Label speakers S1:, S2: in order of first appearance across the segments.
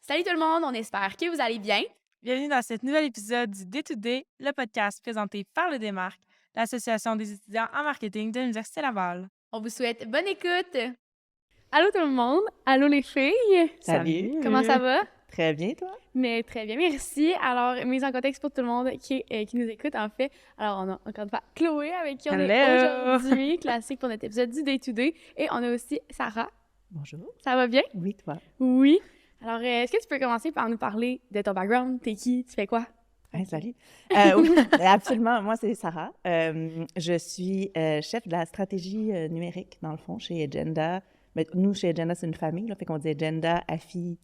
S1: Salut tout le monde, on espère que vous allez bien.
S2: Bienvenue dans cet nouvel épisode du Day-to-Day, le podcast présenté par le Démarque, l'Association des étudiants en marketing de l'Université Laval.
S1: On vous souhaite bonne écoute.
S3: Allô tout le monde! Allô les filles!
S4: Salut!
S3: Comment ça va?
S4: Très bien, toi?
S3: Mais très bien, merci. Alors, mise en contexte pour tout le monde qui nous écoute, en fait. Alors, on a encore une fois Chloé avec qui on est
S2: Hello!
S3: aujourd'hui, classique pour notre épisode du Day to Day. Et on a aussi Sarah.
S4: Bonjour.
S3: Ça va bien?
S4: Oui, toi?
S3: Oui. Alors, est-ce que tu peux commencer par nous parler de ton background? T'es qui? Tu fais quoi?
S4: Hey, salut. Oui, absolument. Moi, c'est Sarah. Je suis chef de la stratégie numérique, dans le fond, chez Agenda. Mais nous, chez Agenda, c'est une famille. Là, fait qu'on dit Agenda, AFI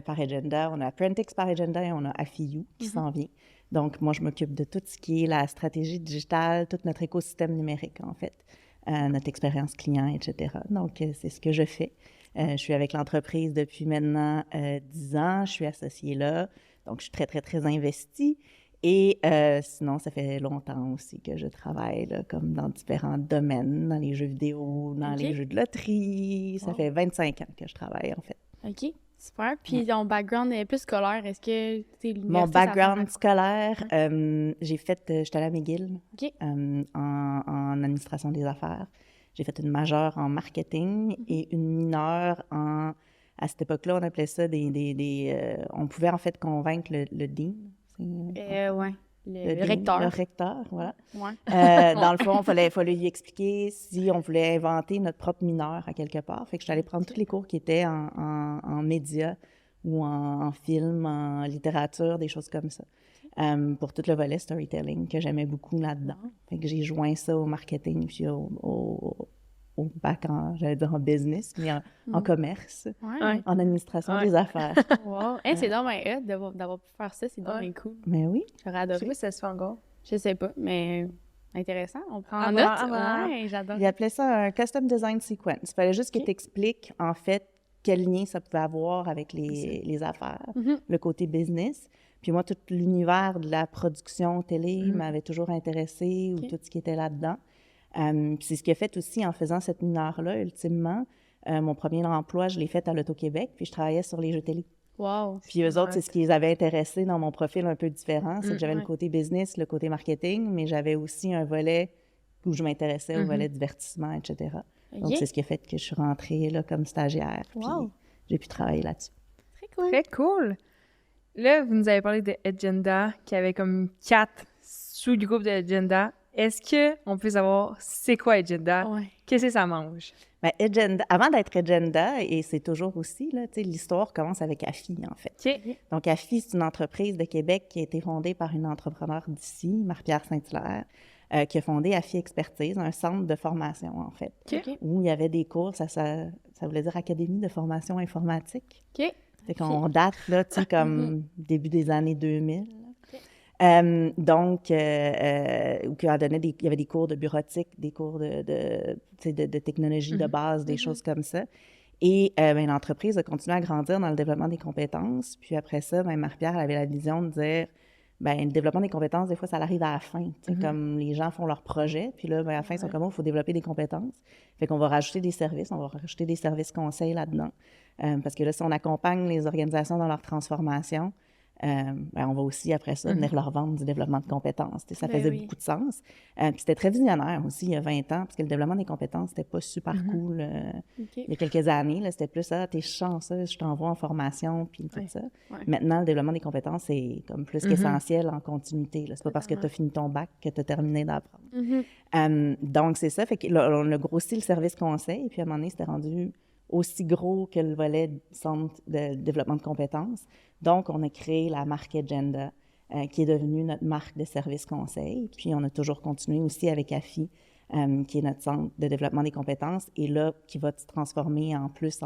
S4: par Agenda. On a Prentix par Agenda et on a AFI-U qui s'en vient. Donc, moi, je m'occupe de tout ce qui est la stratégie digitale, tout notre écosystème numérique, en fait, notre expérience client, etc. Donc, c'est ce que je fais. Je suis avec l'entreprise depuis maintenant 10 ans. Je suis associée là. Donc, je suis très, très, très investie. Et sinon, ça fait longtemps aussi que je travaille là, comme dans différents domaines, dans les jeux vidéo, dans les jeux de loterie. Ça fait 25 ans que je travaille, en fait.
S3: OK, super. Puis ton background est plus scolaire. Est-ce que
S4: Mon background scolaire, j'étais allée à McGill
S3: OK.
S4: en administration des affaires. J'ai fait une majeure en marketing et une mineure en... À cette époque-là, on appelait ça on pouvait en fait convaincre le dean.
S3: Ouais. Le
S4: dean,
S3: recteur.
S4: Le recteur, voilà.
S3: Ouais.
S4: Dans le fond, il fallait lui expliquer si on voulait inventer notre propre mineur à quelque part. Fait que je suis allée prendre tous les cours qui étaient en médias ou en film, en littérature, des choses comme ça. Pour tout le volet storytelling que j'aimais beaucoup là-dedans. Fait que j'ai joint ça au marketing puis au bac j'allais dire en business, mais en commerce,
S3: Ouais.
S4: en administration des affaires.
S3: Wow. Hey, c'est donc bien hot d'avoir pu faire ça. C'est donc bien cool.
S4: Mais oui.
S3: J'aurais adoré.
S2: Je sais pas si ça se fait encore.
S3: Je sais pas, mais intéressant. On prend
S2: À
S3: en
S2: voir, à
S3: note.
S2: voir.
S3: Ouais, j'adore.
S4: Il appelait ça un custom design sequence. Il fallait juste qu'il t'explique, en fait, quel lien ça pouvait avoir avec les affaires, le côté business. Puis moi, tout l'univers de la production télé m'avait toujours intéressée, ou tout ce qui était là-dedans. Puis c'est ce qui a fait aussi, en faisant cette mineure-là, ultimement, mon premier emploi, je l'ai fait à l'Auto-Québec, puis je travaillais sur les jeux télé.
S3: Wow.
S4: Puis eux autres, c'est ce qui les avait intéressés dans mon profil un peu différent, c'est que j'avais le
S3: ouais.
S4: côté business, le côté marketing, mais j'avais aussi un volet où je m'intéressais au volet divertissement, etc. Donc, c'est ce qui a fait que je suis rentrée là, comme stagiaire, puis
S3: Wow.
S4: j'ai pu travailler là-dessus.
S3: Très cool.
S2: Très cool. Là, vous nous avez parlé de Agenda, qui avait comme 4 sous-groupes de Agenda. Est-ce qu'on peut savoir c'est quoi Agenda?
S3: Ouais.
S2: Qu'est-ce que ça mange?
S4: Bien, Agenda, avant d'être Agenda, et c'est toujours aussi, là, tu sais, l'histoire commence avec AFI, en fait.
S2: OK.
S4: Donc, AFI, c'est une entreprise de Québec qui a été fondée par une entrepreneure d'ici, Marie-Pierre Saint-Hilaire, qui a fondé AFI Expertise, un centre de formation, en fait,
S3: OK.
S4: où il y avait des cours, ça voulait dire Académie de formation informatique.
S3: OK.
S4: Fait qu'on date, là, tu sais, comme début des années 2000. Donc, il y avait des cours de bureautique, des cours de technologie de base, des choses comme ça. Et l'entreprise a continué à grandir dans le développement des compétences. Puis après ça, Marie-Pierre avait la vision de dire, le développement des compétences, des fois, ça arrive à la fin. Comme les gens font leur projet, puis là, à la fin, ils sont comme, il faut développer des compétences. Fait qu'on va rajouter des services, on va rajouter des services conseils là-dedans. Parce que là, si on accompagne les organisations dans leur transformation, on va aussi, après ça, venir leur vendre du développement de compétences. Ça faisait beaucoup de sens. Puis c'était très visionnaire aussi, il y a 20 ans, parce que le développement des compétences, c'était pas super cool. Il y a quelques années, là, c'était plus, t'es chanceuse, je t'envoie en formation, puis tout ça.
S3: Ouais.
S4: Maintenant, le développement des compétences, c'est comme plus qu'essentiel en continuité. C'est pas parce que tu as fini ton bac que tu as terminé d'apprendre. Donc, c'est ça. Fait que là, on a grossi le service conseil, puis à un moment donné, c'était rendu aussi gros que le volet centre de développement de compétences. Donc, on a créé la marque Agenda, qui est devenue notre marque de service conseil. Puis, on a toujours continué aussi avec AFI, qui est notre centre de développement des compétences, et là, qui va se transformer en plus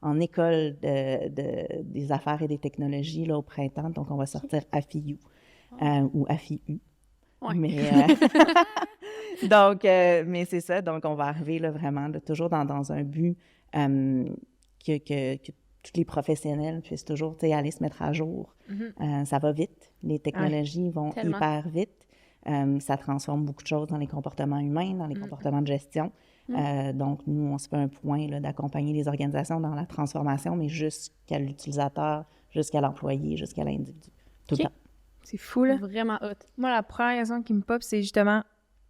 S4: en école des affaires et des technologies là, au printemps. Donc, on va sortir AFI-U ou AFI-U.
S3: Ouais.
S4: Mais, donc, mais c'est ça. Donc, on va arriver là, vraiment là, toujours dans un but que tous les professionnels puissent toujours aller se mettre à jour. Ça va vite. Les technologies vont hyper vite. Ça transforme beaucoup de choses dans les comportements humains, dans les comportements de gestion. Donc, nous, on se fait un point là, d'accompagner les organisations dans la transformation, mais jusqu'à l'utilisateur jusqu'à l'employé, jusqu'à l'individu. Tout le
S3: OK.
S4: temps.
S2: C'est fou, là.
S3: Vraiment hot.
S2: Moi, la première question qui me pop, c'est justement,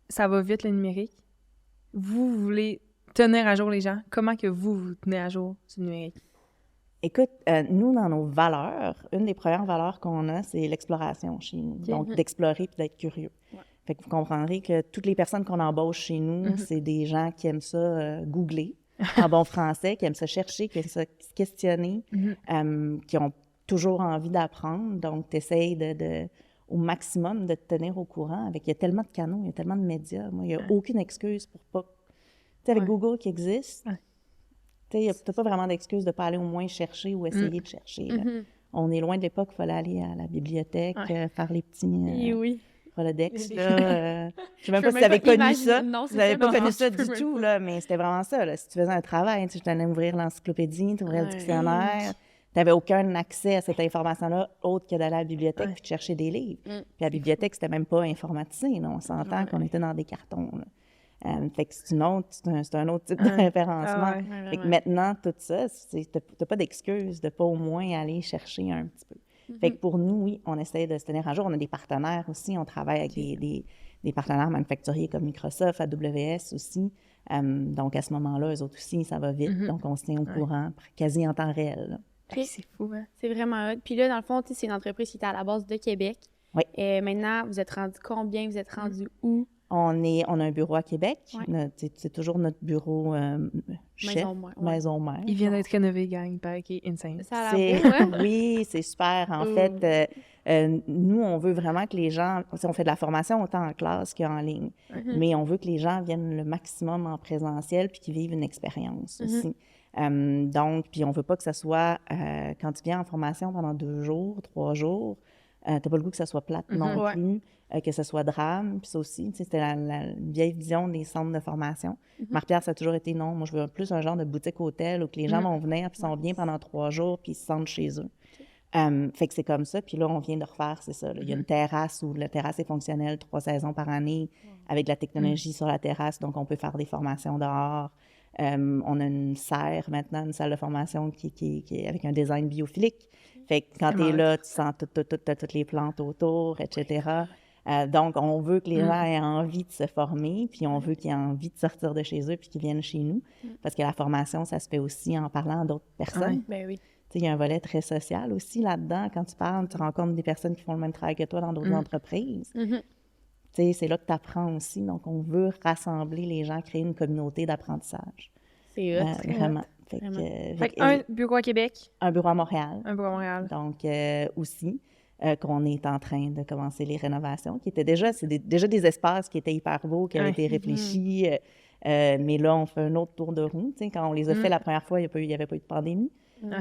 S2: ça va vite, le numérique. Vous voulez tenir à jour les gens. Comment que vous tenez à jour sur le numérique?
S4: Écoute, nous, dans nos valeurs, une des premières valeurs qu'on a, c'est l'exploration chez nous. Donc, d'explorer puis d'être curieux.
S3: Ouais.
S4: Fait que vous comprendrez que toutes les personnes qu'on embauche chez nous, c'est des gens qui aiment ça googler en bon français, qui aiment ça chercher, qui aiment ça se questionner, qui ont toujours envie d'apprendre. Donc, tu essayes au maximum de te tenir au courant. Il y a tellement de canaux, il y a tellement de médias. Moi, il n'y a aucune excuse pour pas... Tu sais, avec Google qui existe... Tu n'as pas vraiment d'excuse de ne pas aller au moins chercher ou essayer de chercher. Là. On est loin de l'époque où il fallait aller à la bibliothèque, faire les petits
S3: Oui.
S4: Rolodex. Je ne sais même
S3: Je
S4: pas
S3: peux
S4: si tu avais
S3: même pas
S4: connu
S3: imaginer.
S4: ça.
S3: Non,
S4: Vous
S3: c'est
S4: n'avez
S3: ça,
S4: pas
S3: non,
S4: connu
S3: non,
S4: ça
S3: je peux
S4: du
S3: même
S4: tout,
S3: pas.
S4: là, mais c'était vraiment ça. Là. Si tu faisais un travail, tu allais ouvrir l'encyclopédie, tu ouvrais le
S3: Ouais.
S4: dictionnaire. Tu n'avais aucun accès à cette information-là autre que d'aller à la bibliothèque puis de chercher des livres. Puis la bibliothèque, c'était même pas informatisé. Là. On s'entend qu'on était dans des cartons. Là. Fait que c'est un autre type de référencement. Fait que maintenant, tout ça, t'as pas d'excuse de pas au moins aller chercher un petit peu. Fait que pour nous, oui, on essaie de se tenir à jour. On a des partenaires aussi. On travaille avec des partenaires manufacturiers comme Microsoft, AWS aussi. Donc, à ce moment-là, eux autres aussi, ça va vite. Donc, on se tient au courant quasi en temps réel. Là.
S3: OK.
S2: C'est fou, hein?
S3: C'est vraiment hot. Puis là, dans le fond, tu sais, c'est une entreprise qui était à la base de Québec.
S4: Oui.
S3: Et maintenant, vous êtes rendu combien? Vous êtes rendu où?
S4: On a un bureau à Québec.
S3: Ouais.
S4: C'est toujours notre bureau chef, maison-mère.
S2: Il vient d'être rénové, gang. Il paraît qu'il est insane.
S3: Ça a l'air beau, hein?
S4: Oui, c'est super. En fait, nous, on veut vraiment que les gens... On fait de la formation autant en classe qu'en ligne, mais on veut que les gens viennent le maximum en présentiel puis qu'ils vivent une expérience aussi. Donc, puis on veut pas que ça soit... quand tu viens en formation pendant 2 jours, 3 jours, t'as pas le goût que ça soit plate non plus, que ce soit drame. Puis ça aussi, tu sais, c'était la vieille vision des centres de formation. Marie-Pierre, ça a toujours été non. Moi, je veux plus un genre de boutique-hôtel où que les gens vont venir puis sont bien pendant 3 jours puis ils se sentent chez eux. Fait que c'est comme ça. Puis là, on vient de refaire, c'est ça. Là. Il y a une terrasse où la terrasse est fonctionnelle 3 saisons par année avec de la technologie sur la terrasse. Donc, on peut faire des formations dehors. On a une serre maintenant, une salle de formation qui est avec un design biophilique. Fait que quand tu es là, tu sens toutes les plantes autour, etc. Donc, on veut que les gens aient envie de se former, puis on veut qu'ils aient envie de sortir de chez eux puis qu'ils viennent chez nous. Parce que la formation, ça se fait aussi en parlant à d'autres personnes.
S3: Ben oui.
S4: Il y a un volet très social aussi là-dedans. Quand tu parles, tu rencontres des personnes qui font le même travail que toi dans d'autres entreprises. C'est là que tu apprends aussi. Donc, on veut rassembler les gens, créer une communauté d'apprentissage.
S3: C'est hot.
S4: Vraiment.
S2: Fait un bureau à Québec,
S4: un bureau à Montréal.
S2: un bureau à Montréal.
S4: Donc, aussi, qu'on est en train de commencer les rénovations, qui étaient déjà, déjà des espaces qui étaient hyper beaux, qui avaient été réfléchis. Mais là, on fait un autre tour de roue. Quand on les a fait la première fois, il n'y avait pas eu de pandémie.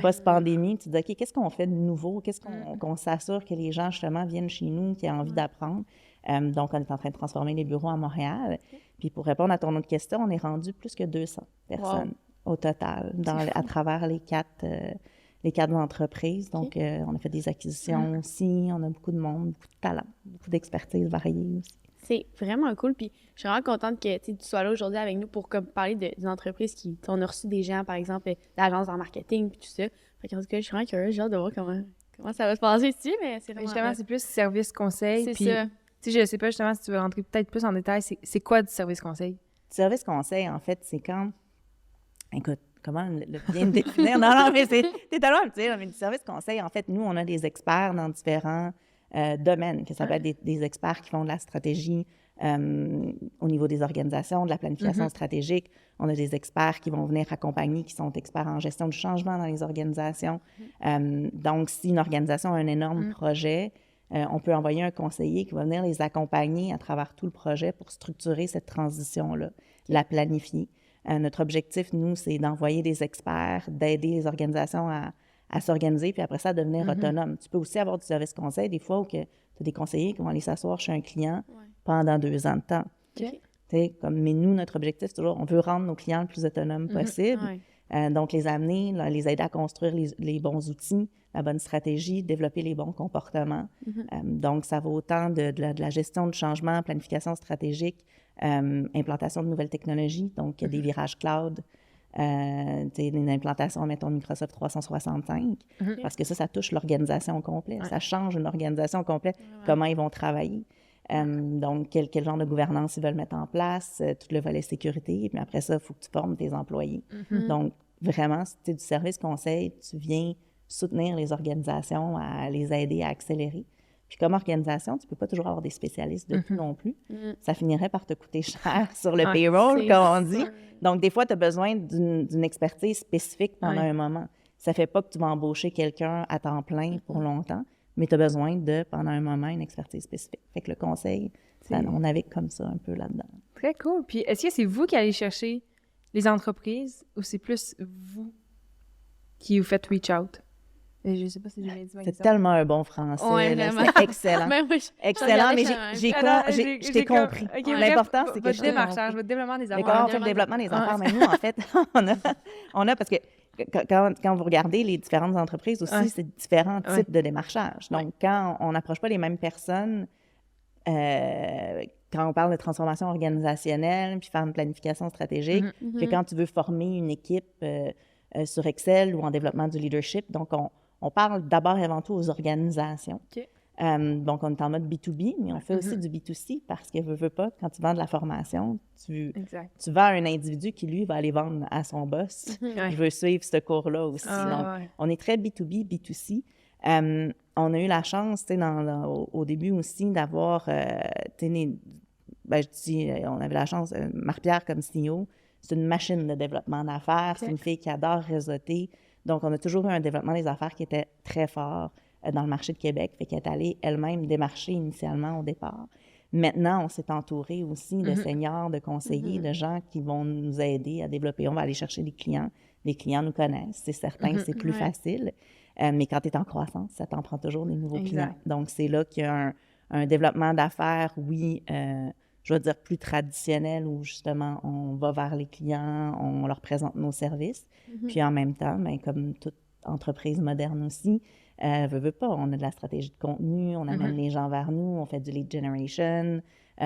S4: Post-pandémie, tu te dis, OK, qu'est-ce qu'on fait de nouveau? Qu'est-ce qu'on s'assure que les gens, justement, viennent chez nous, qui ont envie d'apprendre? Donc, on est en train de transformer les bureaux à Montréal. Puis, pour répondre à ton autre question, on est rendu plus que 200 personnes au total, à travers les 4 entreprises. Donc, on a fait des acquisitions aussi. On a beaucoup de monde, beaucoup de talent, beaucoup d'expertise variée aussi.
S3: C'est vraiment cool. Puis je suis vraiment contente que tu sois là aujourd'hui avec nous pour parler d'une entreprise qui... On a reçu des gens, par exemple, d'agence en marketing puis tout ça. Fait qu'en tout cas, je suis vraiment curieuse. J'ai hâte de voir comment ça va se passer ici, mais c'est vraiment...
S2: Justement, c'est plus service-conseil.
S3: C'est
S2: puis,
S3: ça.
S2: Tu sais, je sais pas, justement, si tu veux rentrer peut-être plus en détail, c'est quoi du service-conseil?
S4: Du service-conseil, en fait, c'est quand... Écoute, comment bien le définir? Non, mais t'es tellement à me dire, mais du service-conseil, en fait, nous, on a des experts dans différents domaines, que ça peut être des experts qui font de la stratégie au niveau des organisations, de la planification stratégique. On a des experts qui vont venir accompagner, qui sont experts en gestion du changement dans les organisations. Donc, si une organisation a un énorme projet, on peut envoyer un conseiller qui va venir les accompagner à travers tout le projet pour structurer cette transition-là, la planifier. Notre objectif, nous, c'est d'envoyer des experts, d'aider les organisations à s'organiser, puis après ça, à devenir autonomes. Tu peux aussi avoir du service conseil, des fois, où tu as des conseillers qui vont aller s'asseoir chez un client pendant 2 ans de temps. Mais nous, notre objectif, c'est toujours, on veut rendre nos clients le plus autonomes possible. Donc, les amener, les aider à construire les bons outils, la bonne stratégie, développer les bons comportements. Donc, ça va autant de la gestion de changement, planification stratégique, implantation de nouvelles technologies, donc des virages cloud, une implantation, mettons, Microsoft 365, parce que ça touche l'organisation au complet. Ça change une organisation au complet, comment ils vont travailler. Donc, quel genre de gouvernance ils veulent mettre en place, tout le volet sécurité, et puis après ça, il faut que tu formes tes employés. Donc, vraiment, si tu es du service conseil, tu viens soutenir les organisations, à les aider à accélérer. Puis comme organisation, tu ne peux pas toujours avoir des spécialistes de tout non plus. Ça finirait par te coûter cher sur le payroll, comme on dit. Donc, des fois, tu as besoin d'une expertise spécifique pendant un moment. Ça ne fait pas que tu vas embaucher quelqu'un à temps plein pour longtemps, mais tu as besoin de, pendant un moment, une expertise spécifique. Fait que le conseil, on navigue comme ça un peu là-dedans.
S2: Très cool. Puis est-ce que c'est vous qui allez chercher les entreprises ou c'est plus vous qui vous faites reach out? Je ne sais pas si j'ai bien dit.
S4: C'est tellement un bon français.
S3: Ouais,
S4: là,
S3: vraiment.
S4: c'est excellent.
S3: Ben oui,
S4: Excellent, mais je t'ai compris. L'important, c'est que
S2: votre démarchage, votre développement des
S4: Mais
S2: affaires.
S4: comment on fait le développement des affaires? Mais nous, en fait, on a parce que quand vous regardez les différentes entreprises aussi, c'est différents types de démarchage. Donc, quand on n'approche pas les mêmes personnes, quand on parle de transformation organisationnelle, puis faire une planification stratégique, que quand tu veux former une équipe sur Excel ou en développement du leadership, donc on parle d'abord et avant tout aux organisations. Donc, on est en mode B2B, mais on fait aussi du B2C parce que veux pas, quand tu vends de la formation, tu vends à un individu qui, lui, va aller vendre à son boss. Il veut suivre ce cours-là aussi. Donc, on est très B2B, B2C. On a eu la chance, au début aussi, d'avoir, on avait la chance, Marie-Pierre comme CEO, c'est une machine de développement d'affaires, c'est une fille qui adore réseauter. Donc, on a toujours eu un développement des affaires qui était très fort dans le marché de Québec, fait qu'elle est allée elle-même démarcher initialement au départ. Maintenant, on s'est entouré aussi de seniors, de conseillers, de gens qui vont nous aider à développer. On va aller chercher des clients. Les clients nous connaissent, c'est certain, c'est plus facile. Mais quand tu es en croissance, ça t'en prend toujours des nouveaux clients. Donc, c'est là qu'il y a un développement d'affaires, je vais dire plus traditionnel, où justement, on va vers les clients, on leur présente nos services. Puis en même temps, comme toute entreprise moderne aussi, veut pas, on a de la stratégie de contenu, on amène les gens vers nous, on fait du lead generation,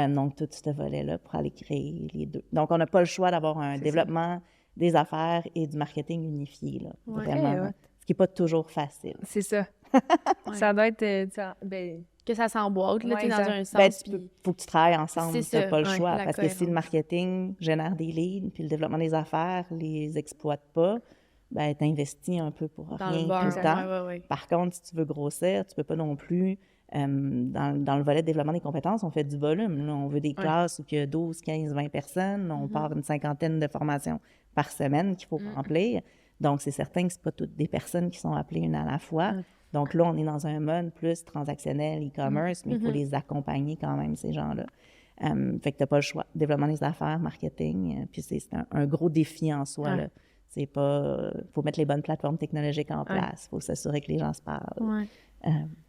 S4: donc tout ce volet-là pour aller créer les deux. Donc, on n'a pas le choix d'avoir un développement des affaires et du marketing unifié, là, vraiment. Ce qui n'est pas toujours facile.
S2: C'est ça. Ça doit être...
S3: que ça s'emboîte, là, dans un sens.
S4: Il faut que tu travailles ensemble, tu n'as pas le choix. Parce que si le marketing génère des leads, puis le développement des affaires ne les exploite pas, tu investis un peu pour rien tout le temps. Par contre, si tu veux grossir, tu ne peux pas non plus... dans le volet de développement des compétences, on fait du volume. Là. On veut des classes où il y a 12, 15, 20 personnes. On part une cinquantaine de formations par semaine qu'il faut remplir. Donc, c'est certain que ce pas toutes des personnes qui sont appelées une à la fois. Donc là, on est dans un mode plus transactionnel, e-commerce, mais il faut les accompagner quand même, ces gens-là. Fait que tu n'as pas le choix. Développement des affaires, marketing, puis c'est un gros défi en soi. Là. C'est pas... faut mettre les bonnes plateformes technologiques en place. Il faut s'assurer que les gens se parlent.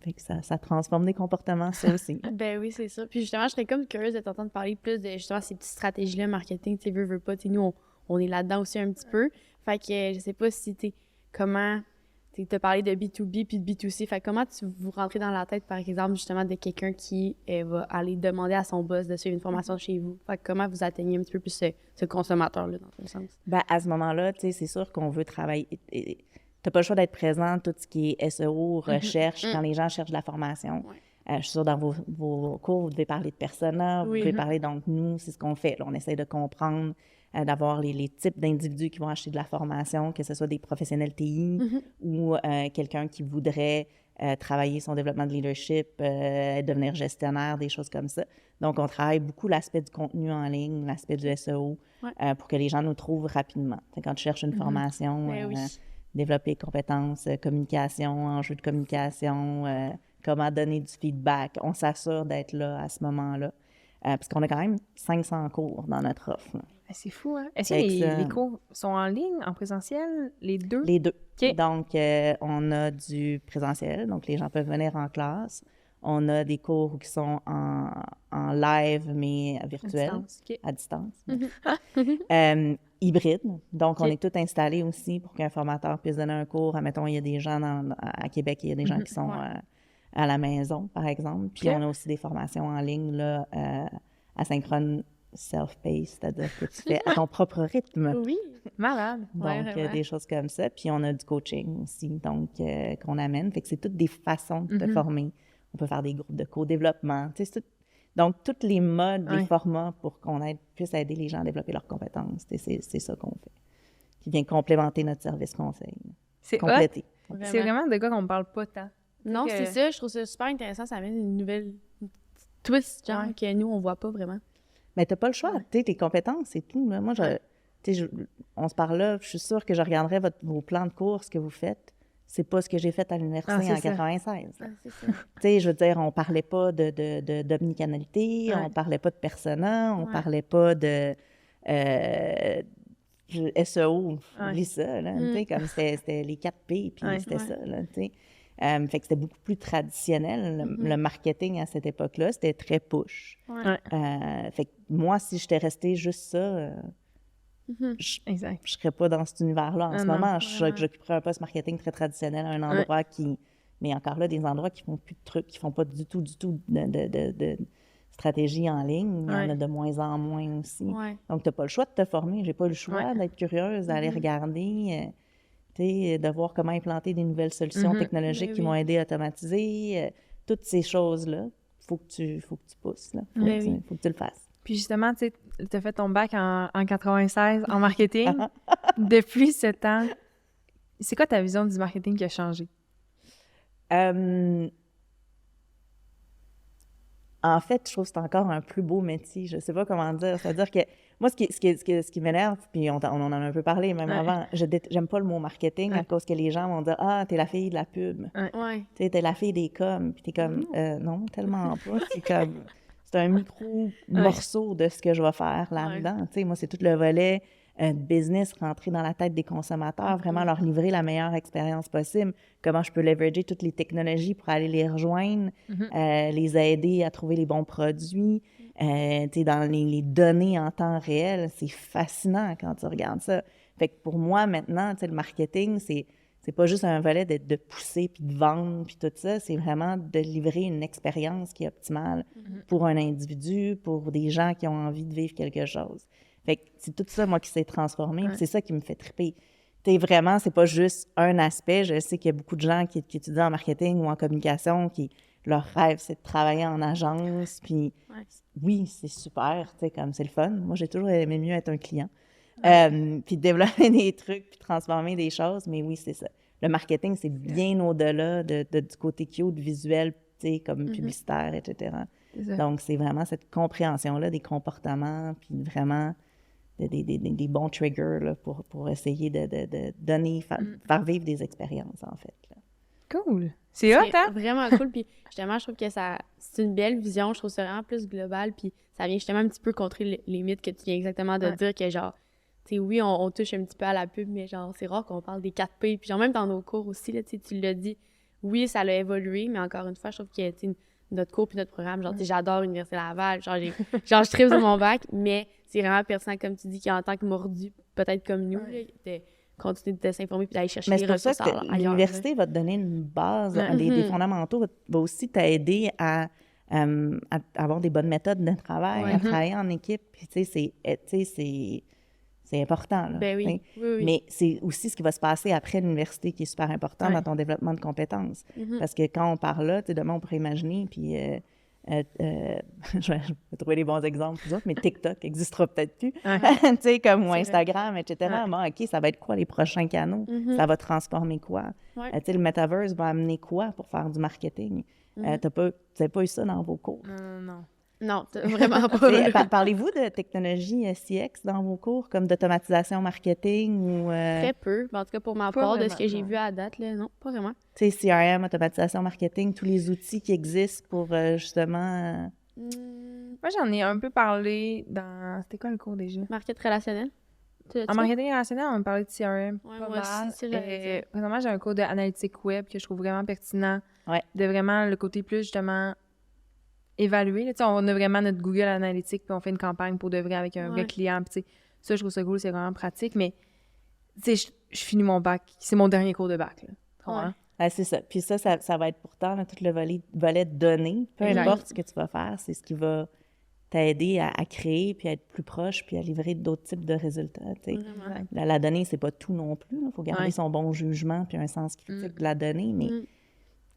S4: Fait que ça transforme des comportements, ça aussi.
S3: Ben oui, c'est ça. Puis justement, je serais comme curieuse de t'entendre parler plus de justement ces petites stratégies-là, marketing, tu sais, veux pas. Nous, on est là-dedans aussi un petit peu. Fait que je sais pas si comment... Tu as parlé de B2B puis de B2C. Fait comment vous rentrez dans la tête, par exemple, justement, de quelqu'un qui va aller demander à son boss de suivre une formation chez vous? Fait comment vous atteignez un petit peu plus ce consommateur-là, dans un sens?
S4: À ce moment-là, c'est sûr qu'on veut travailler. Tu n'as pas le choix d'être présent, tout ce qui est SEO, recherche, quand les gens cherchent de la formation. Je suis sûre, dans vos cours, vous devez parler de persona, vous devez parler, donc nous, c'est ce qu'on fait. Là, on essaie de comprendre, d'avoir les types d'individus qui vont acheter de la formation, que ce soit des professionnels TI ou quelqu'un qui voudrait travailler son développement de leadership, devenir gestionnaire, des choses comme ça. Donc, on travaille beaucoup l'aspect du contenu en ligne, l'aspect du SEO, pour que les gens nous trouvent rapidement. Quand tu cherches une formation, développer compétences, communication, enjeux de communication, comment donner du feedback, on s'assure d'être là à ce moment-là. Parce qu'on a quand même 500 cours dans notre offre.
S2: C'est fou, hein? Est-ce que les cours sont en ligne, en présentiel, les deux?
S4: Les deux. Donc, on a du présentiel, donc les gens peuvent venir en classe. On a des cours qui sont en live, mais virtuel, à distance. Hybride. Donc, on est tout installé aussi pour qu'un formateur puisse donner un cours. Admettons, il y a des gens à Québec, il y a des gens qui sont à la maison, par exemple. Puis, on a aussi des formations en ligne, là, asynchrone self-paced, c'est-à-dire que tu fais à ton propre rythme.
S3: Oui.
S2: Malade.
S3: Ouais,
S4: Donc,
S3: vraiment.
S4: des choses comme ça. Puis, on a du coaching aussi, donc, qu'on amène. Fait que c'est toutes des façons de te former. On peut faire des groupes de co-développement. Tu sais, donc, tous les modes, les formats pour qu'on puisse aider les gens à développer leurs compétences. C'est ça qu'on fait. Qui vient complémenter notre service conseil.
S2: C'est hot.
S4: Compléter.
S2: C'est vraiment de quoi qu'on parle pas tant.
S3: Non,
S2: que-
S3: c'est ça. Je trouve ça super intéressant. Ça amène une nouvelle twist, genre, que nous, on voit pas vraiment.
S4: Mais t'as pas le choix. Tu sais, tes compétences, c'est tout. Là. Moi, on se parle là, je suis sûre que je regarderai vos plans de cours, ce que vous faites. C'est pas ce que j'ai fait à l'université
S2: c'est
S4: en
S2: ça.
S4: 96. là.
S3: C'est ça.
S4: Tu sais, je veux dire, on parlait pas d'omnicanalité, on parlait pas de persona, on parlait pas de SEO, oublie ça, là, tu sais, comme c'était les 4 P, puis c'était ça, là, tu sais. Fait que c'était beaucoup plus traditionnel. Le marketing à cette époque-là, c'était très push.
S3: Ouais.
S4: Fait que moi, si j'étais restée juste ça,
S2: Exact.
S4: je serais pas dans cet univers-là. En ce
S2: non,
S4: moment, j'occuperais un poste marketing très traditionnel à un endroit qui... Mais encore là, des endroits qui font plus de trucs, qui font pas du tout de stratégie en ligne. Il y en a de moins en moins aussi.
S3: Ouais.
S4: Donc, tu n'as pas le choix de te former. J'ai pas le choix d'être curieuse, d'aller regarder, de voir comment implanter des nouvelles solutions technologiques qui vont aider à automatiser. Toutes ces choses-là, il faut que tu pousses. Là. Faut que tu le fasses.
S2: Puis justement, tu sais, tu as fait ton bac en 96 en marketing. Depuis ce temps, c'est quoi ta vision du marketing qui a changé?
S4: En fait, je trouve que c'est encore un plus beau métier. Je sais pas comment dire. C'est-à-dire que moi, ce qui m'énerve, puis on en a un peu parlé même avant, j'aime pas le mot marketing à cause que les gens vont dire « Ah, t'es la fille de la pub.
S3: Ouais.
S4: Tu sais, t'es la fille des coms. » Puis t'es comme non, tellement pas. C'est un micro-morceau de ce que je vais faire là-dedans. Tu sais, moi, c'est tout le volet business, rentrer dans la tête des consommateurs, vraiment leur livrer la meilleure expérience possible. Comment je peux leverager toutes les technologies pour aller les rejoindre, les aider à trouver les bons produits. Tu sais, dans les données en temps réel, c'est fascinant quand tu regardes ça. Fait que pour moi, maintenant, tu sais, le marketing, c'est pas juste un volet de pousser puis de vendre puis tout ça, c'est vraiment de livrer une expérience qui est optimale pour un individu, pour des gens qui ont envie de vivre quelque chose. Fait que c'est tout ça, moi, qui s'est transformé. C'est ça qui me fait triper. Tu sais, vraiment, c'est pas juste un aspect. Je sais qu'il y a beaucoup de gens qui étudient en marketing ou en communication qui, leur rêve, c'est de travailler en agence. Puis oui, c'est super, tu sais, comme c'est le fun. Moi, j'ai toujours aimé mieux être un client. Puis développer des trucs, puis transformer des choses. Mais oui, c'est ça. Le marketing, c'est bien au-delà du côté cute, visuel, tu sais, comme publicitaire, etc. Donc, c'est vraiment cette compréhension-là des comportements, puis vraiment des bons triggers là, pour essayer de donner, faire vivre des expériences, en fait. Là.
S2: Cool! C'est hot, hein?
S3: Vraiment cool. Puis justement, je trouve que c'est une belle vision. Je trouve ça vraiment plus global. Puis ça vient justement un petit peu contrer les mythes que tu viens exactement de dire que genre, tu sais, oui, on touche un petit peu à la pub, mais genre, c'est rare qu'on parle des 4 P. Puis genre, même dans nos cours aussi, là, tu l'as dit, oui, ça a évolué, mais encore une fois, je trouve que, notre cours puis notre programme, genre, tu sais, j'adore l'Université Laval. Genre, je tripe sur mon bac, mais c'est vraiment pertinent, comme tu dis, qu'en tant que mordu, peut-être comme nous, là, de continuer de s'informer puis d'aller chercher
S4: mais
S3: les
S4: c'est pour ça
S3: ressources
S4: que
S3: ailleurs.
S4: l'université va te donner une base, des fondamentaux, va aussi t'aider à avoir des bonnes méthodes de travail, à travailler en équipe. Puis, tu sais, c'est important. Là,
S3: ben oui. Oui.
S4: Mais c'est aussi ce qui va se passer après l'université qui est super important dans ton développement de compétences. Parce que quand on parle là, tu sais, demain, on pourrait imaginer, puis je vais trouver les bons exemples, vous autres, mais TikTok n'existera peut-être plus, tu sais, comme ou Instagram, etc. Bon, OK, ça va être quoi les prochains canaux? Ça va transformer quoi? Tu sais, le Metaverse va amener quoi pour faire du marketing? Vous n'avez pas eu ça dans vos cours?
S2: Non.
S3: Non, vraiment pas.
S4: Parlez-vous de technologie CX dans vos cours, comme d'automatisation marketing ou...
S3: Très peu. En tout cas, pour ma part, de ce que j'ai vu à date, là, non, pas vraiment.
S4: Tu sais, CRM, automatisation marketing, tous les outils qui existent pour justement...
S2: Moi, j'en ai un peu parlé dans... C'était quoi le cours déjà?
S3: Market relationnel.
S2: En marketing relationnel, on m'a parlé de CRM.
S3: Ouais,
S2: pas
S3: moi
S2: mal.
S3: aussi, c'est
S2: Présentement, j'ai un cours d'analytique web que je trouve vraiment pertinent.
S4: Ouais.
S2: De vraiment le côté plus, justement, évaluer. Là, on a vraiment notre Google Analytics, puis on fait une campagne pour de vrai avec un vrai client. Puis, ça, je trouve ça cool, c'est vraiment pratique. Mais, tu sais, je finis mon bac. C'est mon dernier cours de bac. Là.
S4: C'est ça. Puis ça va être pourtant là, tout le volet de données. Peu importe ce que tu vas faire, c'est ce qui va t'aider à créer, puis à être plus proche, puis à livrer d'autres types de résultats. Tu sais.
S3: Vraiment.
S4: La donnée, c'est pas tout non plus. Il faut garder son bon jugement puis un sens critique de la donnée, mais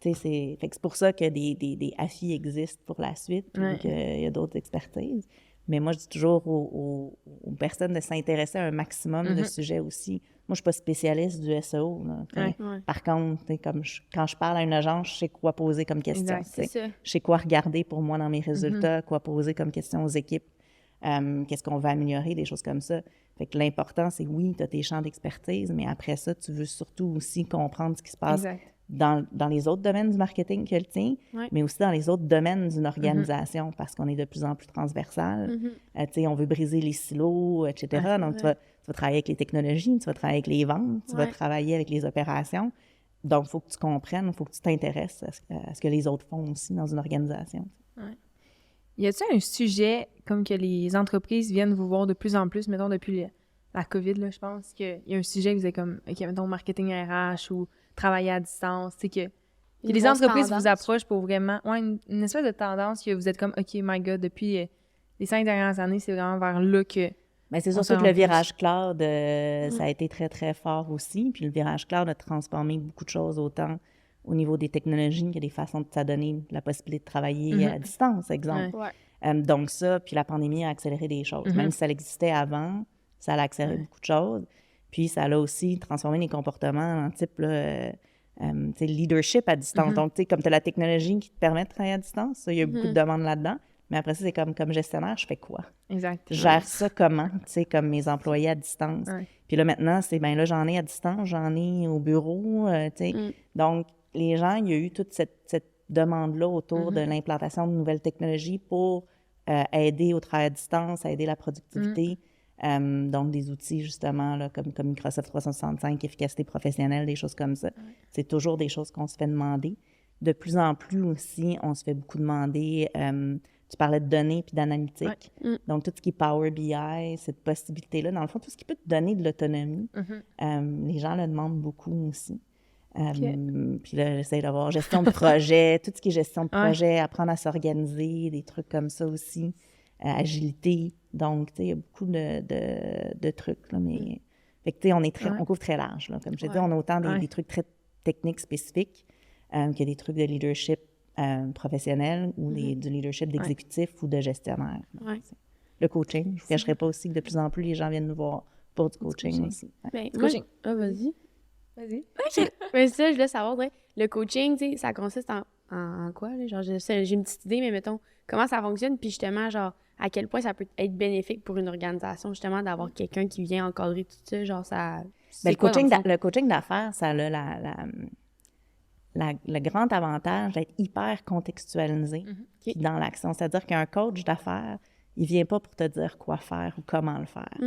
S4: tu sais, c'est pour ça que des AFI existent pour la suite, puis qu'il y a d'autres expertises. Mais moi, je dis toujours aux personnes de s'intéresser à un maximum de sujets aussi. Moi, je ne suis pas spécialiste du SEO. Là, Par contre, quand je parle à une agence, je sais quoi poser comme question.
S3: C'est ça.
S4: Je sais quoi regarder pour moi dans mes résultats, quoi poser comme question aux équipes, qu'est-ce qu'on va améliorer, des choses comme ça. Fait que l'important, c'est oui, tu as tes champs d'expertise, mais après ça, tu veux surtout aussi comprendre ce qui se passe dans les autres domaines du marketing que le tien, mais aussi dans les autres domaines d'une organisation, parce qu'on est de plus en plus transversal. On veut briser les silos, etc. Donc, tu vas travailler avec les technologies, tu vas travailler avec les ventes, tu vas travailler avec les opérations. Donc, il faut que tu comprennes, il faut que tu t'intéresses à ce que les autres font aussi dans une organisation.
S2: Y a-t-il un sujet comme que les entreprises viennent vous voir de plus en plus, mettons depuis la COVID, là, je pense qu'il y a un sujet que vous êtes comme, OK, mettons marketing RH ou travailler à distance, c'est que les entreprises vous approchent pour vraiment, une espèce de tendance que vous êtes comme, OK, my God, depuis les 5 dernières années, c'est vraiment vers là que...
S4: Bien, c'est sûr que le virage cloud, ça a été très, très fort aussi. Puis le virage cloud a transformé beaucoup de choses, autant au niveau des technologies que des façons de t'adonner la possibilité de travailler à distance, exemple. Donc ça, puis la pandémie a accéléré des choses. Même si ça existait avant, ça a accéléré beaucoup de choses. Puis ça a aussi transformé les comportements en type leadership à distance. Donc, comme tu as la technologie qui te permet de travailler à distance, il y a beaucoup de demandes là-dedans. Mais après ça, c'est comme gestionnaire, je fais quoi?
S2: Exact.
S4: Je gère ça comment, comme mes employés à distance. Puis là, maintenant, c'est, là, j'en ai à distance, j'en ai au bureau, Donc, les gens, il y a eu toute cette demande-là autour de l'implantation de nouvelles technologies pour aider au travail à distance, aider la productivité. Donc, des outils, justement, là, comme Microsoft 365, efficacité professionnelle, des choses comme ça. C'est toujours des choses qu'on se fait demander. De plus en plus aussi, on se fait beaucoup demander... tu parlais de données puis d'analytique. Donc, tout ce qui est Power BI, cette possibilité-là, dans le fond, tout ce qui peut te donner de l'autonomie, les gens le demandent beaucoup aussi. Puis là, j'essaie d'avoir gestion de projet, tout ce qui est gestion de projet, apprendre à s'organiser, des trucs comme ça aussi, agilité. Donc, tu sais, il y a beaucoup de trucs, là, mais... Fait que, tu sais, on couvre très large, là. Comme je dis, on a autant des trucs très techniques spécifiques que des trucs de leadership professionnel ou du leadership d'exécutif ou de gestionnaire. Le coaching, je ne cacherai pas aussi que de plus en plus, les gens viennent nous voir pour du coaching aussi.
S3: Ben,
S2: coaching.
S3: Vas-y.
S2: Vas-y.
S3: Mais ça, je voulais savoir, le coaching, tu sais, ça consiste en quoi? Là? Genre, j'ai une petite idée, mais mettons, comment ça fonctionne, puis justement, genre, à quel point ça peut être bénéfique pour une organisation, justement, d'avoir quelqu'un qui vient encadrer tout ça, genre, ça...
S4: Ben, le coaching d'affaires, ça a le grand avantage d'être hyper contextualisé dans l'action. C'est-à-dire qu'un coach d'affaires, il ne vient pas pour te dire quoi faire ou comment le faire.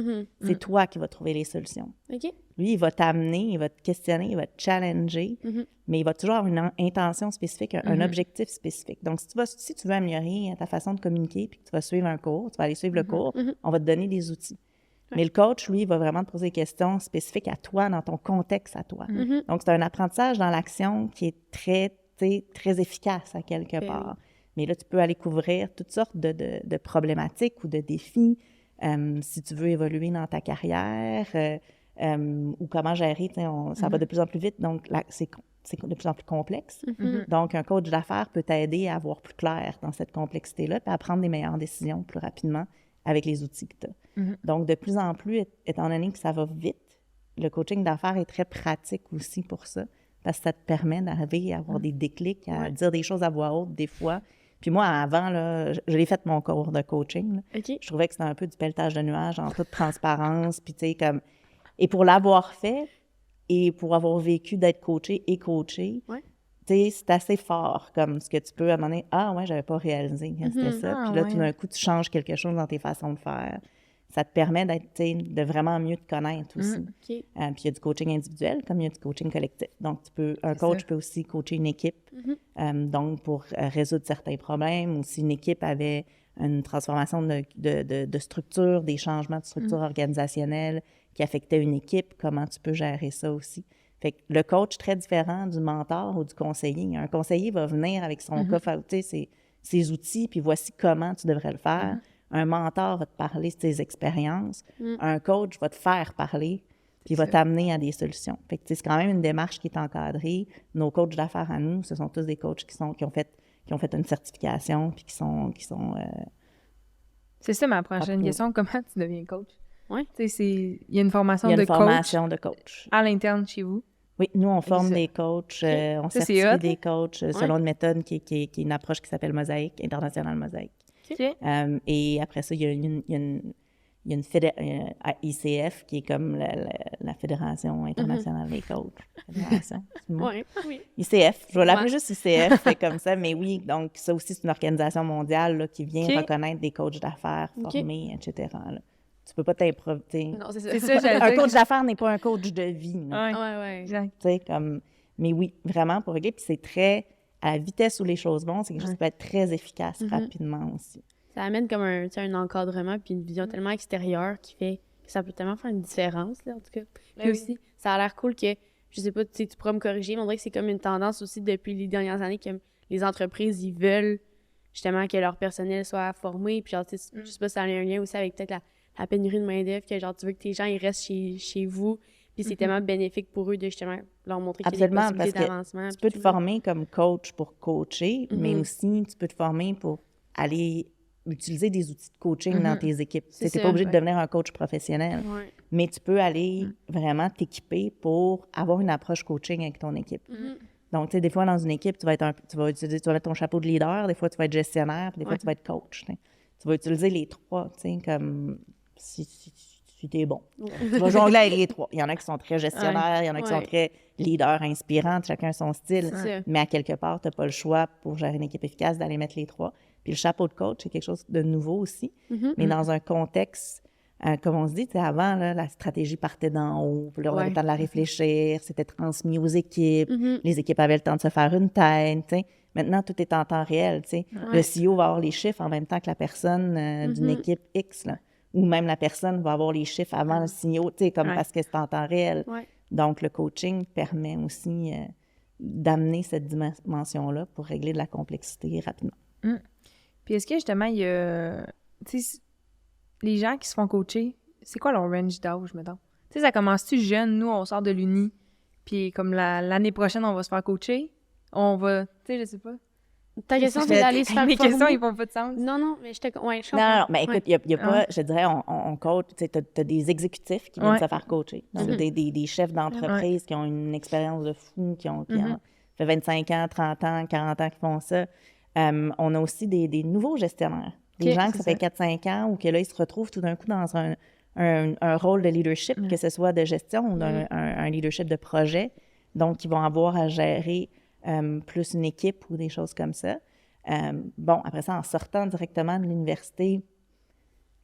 S4: C'est toi qui vas trouver les solutions. Lui, il va t'amener, il va te questionner, il va te challenger, mais il va toujours avoir une intention spécifique, un objectif spécifique. Donc, si tu veux améliorer ta façon de communiquer puis que tu vas suivre un cours, tu vas aller suivre le cours, on va te donner des outils. Mais le coach, lui, il va vraiment te poser des questions spécifiques à toi, dans ton contexte à toi. Donc, c'est un apprentissage dans l'action qui est très efficace à quelque part. Mais là, tu peux aller couvrir toutes sortes de problématiques ou de défis si tu veux évoluer dans ta carrière ou comment gérer. Ça va de plus en plus vite, donc c'est de plus en plus complexe. Donc, un coach d'affaires peut t'aider à voir plus clair dans cette complexité-là puis à prendre des meilleures décisions plus rapidement avec les outils que tu as. Donc, de plus en plus, étant donné que ça va vite, le coaching d'affaires est très pratique aussi pour ça, parce que ça te permet d'arriver à avoir des déclics, à dire des choses à voix haute des fois. Puis moi, avant, là, je l'ai fait mon cours de coaching. Là. Je trouvais que c'était un peu du pelletage de nuages en toute transparence. Puis tu sais, comme... Et pour l'avoir fait et pour avoir vécu d'être coaché et coaché, tu sais, c'est assez fort comme ce que tu peux à un moment donné. Ah ouais, j'avais pas réalisé que c'était ça. Puis là, tout d'un coup, tu changes quelque chose dans tes façons de faire. Ça te permet de vraiment mieux te connaître aussi. Puis il y a du coaching individuel comme il y a du coaching collectif. Donc, un coach peut aussi coacher une équipe, donc pour résoudre certains problèmes. Ou si une équipe avait une transformation de structure, des changements de structure organisationnelle qui affectaient une équipe, comment tu peux gérer ça aussi. Fait que le coach, très différent du mentor ou du conseiller. Un conseiller va venir avec son coffre à outils, ses outils, puis voici comment tu devrais le faire. un mentor va te parler de ses expériences,
S3: Mm.
S4: un coach va te faire parler, puis va
S2: ça.
S4: t'amener à des solutions. Fait que c'est quand même une démarche qui est encadrée. Nos coachs d'affaires à nous, ce sont tous des coachs qui ont fait une certification, puis qui sont
S2: C'est ça ma prochaine
S4: Approuvé.
S2: question. Comment tu deviens coach?
S3: Ouais.
S2: Tu sais, il y a une formation
S4: il y a
S2: de
S4: une
S2: coach
S4: formation de coach.
S2: à l'interne chez vous.
S4: Oui, nous, on forme
S2: Exact.
S4: des coachs, on
S2: Ça, c'est
S4: certifie
S2: hot.
S4: des coachs selon une méthode qui est une approche qui s'appelle Mosaïque, internationale Mosaïque.
S2: OK.
S4: Et après ça, il y a une ICF qui est comme la Fédération internationale des coachs. Fédération, c'est le mot?
S3: Ouais, oui.
S4: ICF, je vais l'appeler
S3: Ouais.
S4: juste ICF, c'est comme ça, mais oui, donc ça aussi, c'est une organisation mondiale là, qui vient
S2: OK.
S4: reconnaître des coachs d'affaires
S3: OK.
S4: formés, etc. là. Tu peux pas t'improviser.
S3: Non, c'est ça.
S2: C'est ça, j'allais
S4: Un
S2: dire.
S4: coach d'affaires n'est pas un coach de vie. là.
S2: Ouais,
S3: Ouais, ouais.
S2: exact.
S4: Tu sais, comme... Mais oui, vraiment pour régler. Puis c'est très... À la vitesse où les choses vont, c'est quelque chose qui peut être très efficace rapidement aussi.
S3: Ça amène comme un, tu sais, un encadrement puis une vision tellement extérieure qui fait que ça peut tellement faire une différence, là, en tout cas. Puis
S2: oui.
S3: aussi, ça a l'air cool que, je sais pas, tu sais, tu pourras me corriger, mais on dirait que c'est comme une tendance aussi depuis les dernières années que les entreprises, ils veulent justement que leur personnel soit formé. Puis genre, tu sais, je sais pas si ça a un lien aussi avec peut-être la pénurie de main-d'œuvre, que genre, tu veux que tes gens, ils restent chez vous. Puis c'est tellement bénéfique pour eux de justement leur montrer qu'il y a des
S4: Absolument, parce
S3: possibilités
S4: que
S3: d'avancement.
S4: tu
S3: puis
S4: peux te
S3: tout.
S4: former comme coach pour coacher, mais aussi tu peux te former pour aller utiliser des outils de coaching dans tes équipes. Tu
S3: C'est
S4: n'es
S3: ça,
S4: pas obligé de
S3: ouais.
S4: devenir un coach professionnel,
S3: Ouais.
S4: mais tu peux aller vraiment t'équiper pour avoir une approche coaching avec ton équipe. Donc, tu sais, des fois, dans une équipe, tu vas mettre ton chapeau de leader, des fois, tu vas être gestionnaire, puis des fois, tu vas être coach. Tu sais. Tu vas utiliser les trois, tu sais, comme si tu es bon. Tu vas jongler avec les trois. Il y en a qui sont très gestionnaires, il y en a qui sont
S3: Ouais.
S4: très leaders, inspirants, chacun son style.
S3: C'est ça.
S4: Mais à quelque part, tu n'as pas le choix pour gérer une équipe efficace d'aller mettre les trois. Puis le chapeau de coach, c'est quelque chose de nouveau aussi. Mais dans un contexte, comme on se dit, tu sais, avant, là, la stratégie partait d'en haut. Puis là, on avait
S3: Ouais.
S4: le temps de la réfléchir. C'était transmis aux équipes. Les équipes avaient le temps de se faire une tête. Tu sais. Maintenant, tout est en temps réel. Tu sais. Le CEO va avoir les chiffres en même temps que la personne d'une équipe X. Là. Ou même la personne va avoir les chiffres avant le CEO, tu sais, comme parce que c'est en temps réel.
S3: Ouais.
S4: Donc, le coaching permet aussi d'amener cette dimension-là pour régler de la complexité rapidement.
S2: Puis est-ce que justement, il y a. Tu sais, les gens qui se font coacher, c'est quoi leur range d'âge, mettons? Tu sais, ça commence-tu jeune? Nous, on sort de l'uni, puis comme l'année prochaine, on va se faire coacher. On va. Tu sais, je sais pas.
S3: Ta question, c'est d'aller se faire
S2: Mes questions,
S3: former?
S2: ils font pas de sens.
S3: Non, mais je comprends.
S4: Non, mais écoute, il y a pas,
S2: Ouais.
S4: je dirais, on coach, tu sais, t'as des exécutifs qui viennent
S2: Ouais.
S4: se faire coacher. Donc, des chefs d'entreprise qui ont une expérience de fou, qui ont fait 25 ans, 30 ans, 40 ans qui font ça. On a aussi des nouveaux gestionnaires. Des
S2: Ok,
S4: gens qui
S2: c'est
S4: ça fait
S2: ça.
S4: 4-5 ans ou que là, ils se retrouvent tout d'un coup dans un rôle de leadership, que ce soit de gestion ou un leadership de projet. Donc, ils vont avoir à gérer plus une équipe ou des choses comme ça. Bon, après ça, en sortant directement de l'université,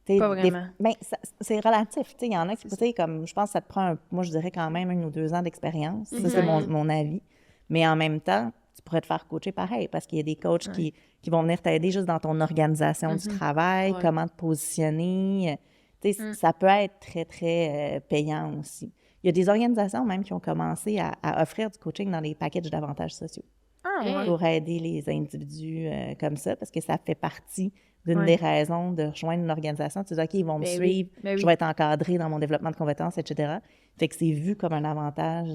S4: t'sais,
S2: Pas vraiment.
S4: c'est relatif. Il y en a qui, tu sais, comme, je pense que ça te prend, moi, je dirais quand même 1 ou 2 ans d'expérience. Ça, c'est mon avis. Mais en même temps, tu pourrais te faire coacher pareil parce qu'il y a des coachs qui vont venir t'aider juste dans ton organisation du travail,
S3: Ouais.
S4: comment te positionner. Tu sais, ça peut être très, très payant aussi. Il y a des organisations même qui ont commencé à offrir du coaching dans les packages d'avantages sociaux
S2: Ah,
S3: Hey.
S2: ouais.
S4: pour aider les individus comme ça, parce que ça fait partie d'une
S2: Ouais.
S4: des raisons de rejoindre une organisation. Tu dis, OK, ils vont me
S3: Ben
S4: suivre,
S2: Ben oui.
S4: je vais être encadré dans mon développement de compétences, etc. Fait que c'est vu comme un avantage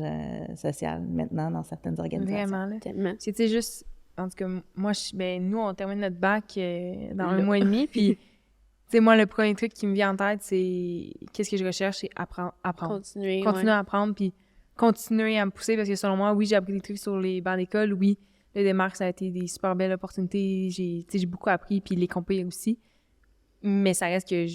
S4: social maintenant dans certaines organisations.
S2: Vraiment, là.
S3: Tellement.
S2: C'est, tu sais, juste, en tout cas, moi, nous, on termine notre bac dans un
S3: Là.
S2: mois et demi, puis, tu sais, moi, le premier truc qui me vient en tête, c'est qu'est-ce que je recherche, c'est apprendre.
S3: Continuer.
S2: Continuer à apprendre, puis continuer à me pousser, parce que selon moi, oui, j'ai appris des trucs sur les bancs d'école, oui, le démarque, ça a été des super belles opportunités, j'ai beaucoup appris, puis les compés aussi, mais ça reste que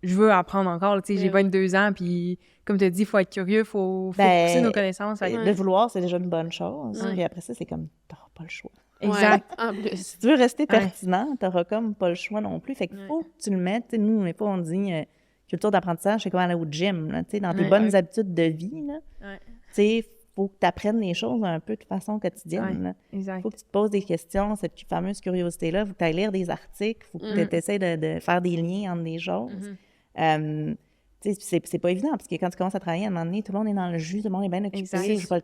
S2: je veux apprendre encore, tu sais, j'ai 22 ans, puis comme tu as dit, il faut être curieux, faut pousser nos connaissances. Fait que-
S4: De vouloir, c'est déjà une bonne chose.
S3: Ouais.
S4: Puis après ça, c'est comme, t'auras pas le choix.
S2: Exact.
S3: Ouais, en plus.
S4: Si tu veux rester pertinent, t'auras comme pas le choix non plus. Fait qu'il faut que tu le mettes. Tu sais, nous, des fois, on dit culture d'apprentissage, c'est comme aller au gym. Là, tu sais, dans tes bonnes habitudes de vie, là,
S2: Ouais.
S4: tu sais, faut que tu apprennes les choses un peu de façon quotidienne. là.
S2: Exact.
S4: Faut que tu te poses des questions, cette fameuse curiosité-là. Faut que tu ailles lire des articles. Faut que tu essaies de faire des liens entre des choses. Tu sais, c'est pas évident, parce que quand tu commences à travailler, à un moment donné, tout le monde est dans le jus, tout le monde est bien occupé.
S2: Exact.
S4: J'ai pas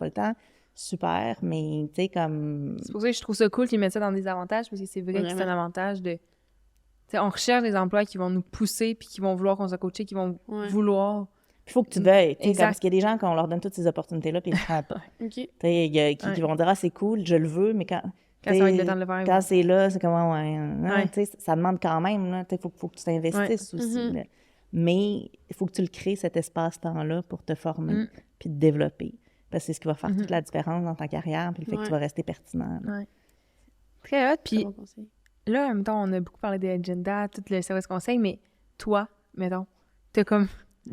S4: le temps. Super, mais tu sais, comme...
S2: C'est pour ça que je trouve ça cool qu'ils mettent ça dans des avantages, parce que c'est vrai que c'est un
S3: Vraiment.
S2: avantage de sais, on recherche des emplois qui vont nous pousser puis qui vont vouloir qu'on soit coaché, qui vont vouloir...
S4: Il faut que tu veuilles, tu sais,
S2: Exact.
S4: parce qu'il y a des gens, quand on leur donne toutes ces opportunités-là, puis ils ne le font pas.
S3: OK.
S4: Tu sais, il y a qui vont dire « Ah, c'est cool, je le veux », mais quand
S2: Quand ça va être le temps de le faire.
S4: quand c'est là, c'est comme « Ouais, non,
S2: Ouais.
S4: tu sais, ça demande quand même, là, tu sais, faut que tu t'investisses aussi. Là. Mais il faut que tu le crées, cet espace-temps-là, pour te former puis te développer. Parce que c'est ce qui va faire toute la différence dans ta carrière, puis le fait que tu vas rester pertinent. là.
S2: Ouais. Très hot.
S3: Très
S2: Puis
S3: bon conseil.
S2: là, en même temps, on a beaucoup parlé d'agenda, tout le service conseil, mais toi, mettons, t'as comme...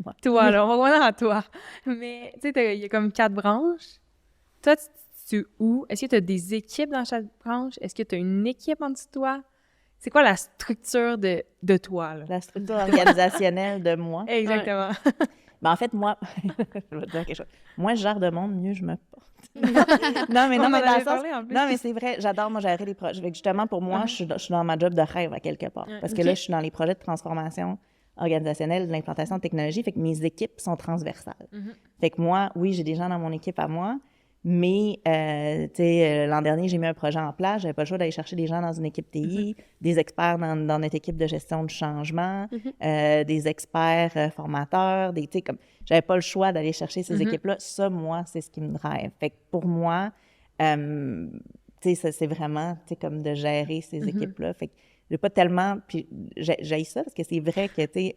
S4: Ouais.
S2: Toi, là, on va revenir à toi. Mais, tu sais, il y a comme 4 branches. Toi, tu où? Est-ce que tu as des équipes dans chaque branche? Est-ce que tu as une équipe en dessous de toi? C'est quoi la structure de toi, là?
S4: La structure organisationnelle de moi.
S2: Exactement.
S4: Ben, en fait, moi, je vais te dire quelque chose. Moi, je gère de monde, mieux je me porte. non, mais
S2: On en
S4: dans le
S2: avait
S4: sens-
S2: parlé, en plus.
S4: Non, mais c'est vrai, j'adore, moi, gérer les projets. Fait que justement, pour moi, je suis dans ma job de rêve à quelque part. Parce que là, je suis dans les projets de transformation organisationnelle, de l'implantation de technologie, fait que mes équipes sont transversales. Fait que moi, oui, j'ai des gens dans mon équipe à moi, mais, tu sais, l'an dernier, j'ai mis un projet en place, j'avais pas le choix d'aller chercher des gens dans une équipe TI, des experts dans notre équipe de gestion du changement, des experts formateurs, tu sais, comme, j'avais pas le choix d'aller chercher ces équipes-là. Ça, moi, c'est ce qui me drive. Fait que pour moi, tu sais, ça, c'est vraiment, tu sais, comme de gérer ces équipes-là. Fait que j'ai pas tellement, puis j'haïs ça parce que c'est vrai que, tu sais,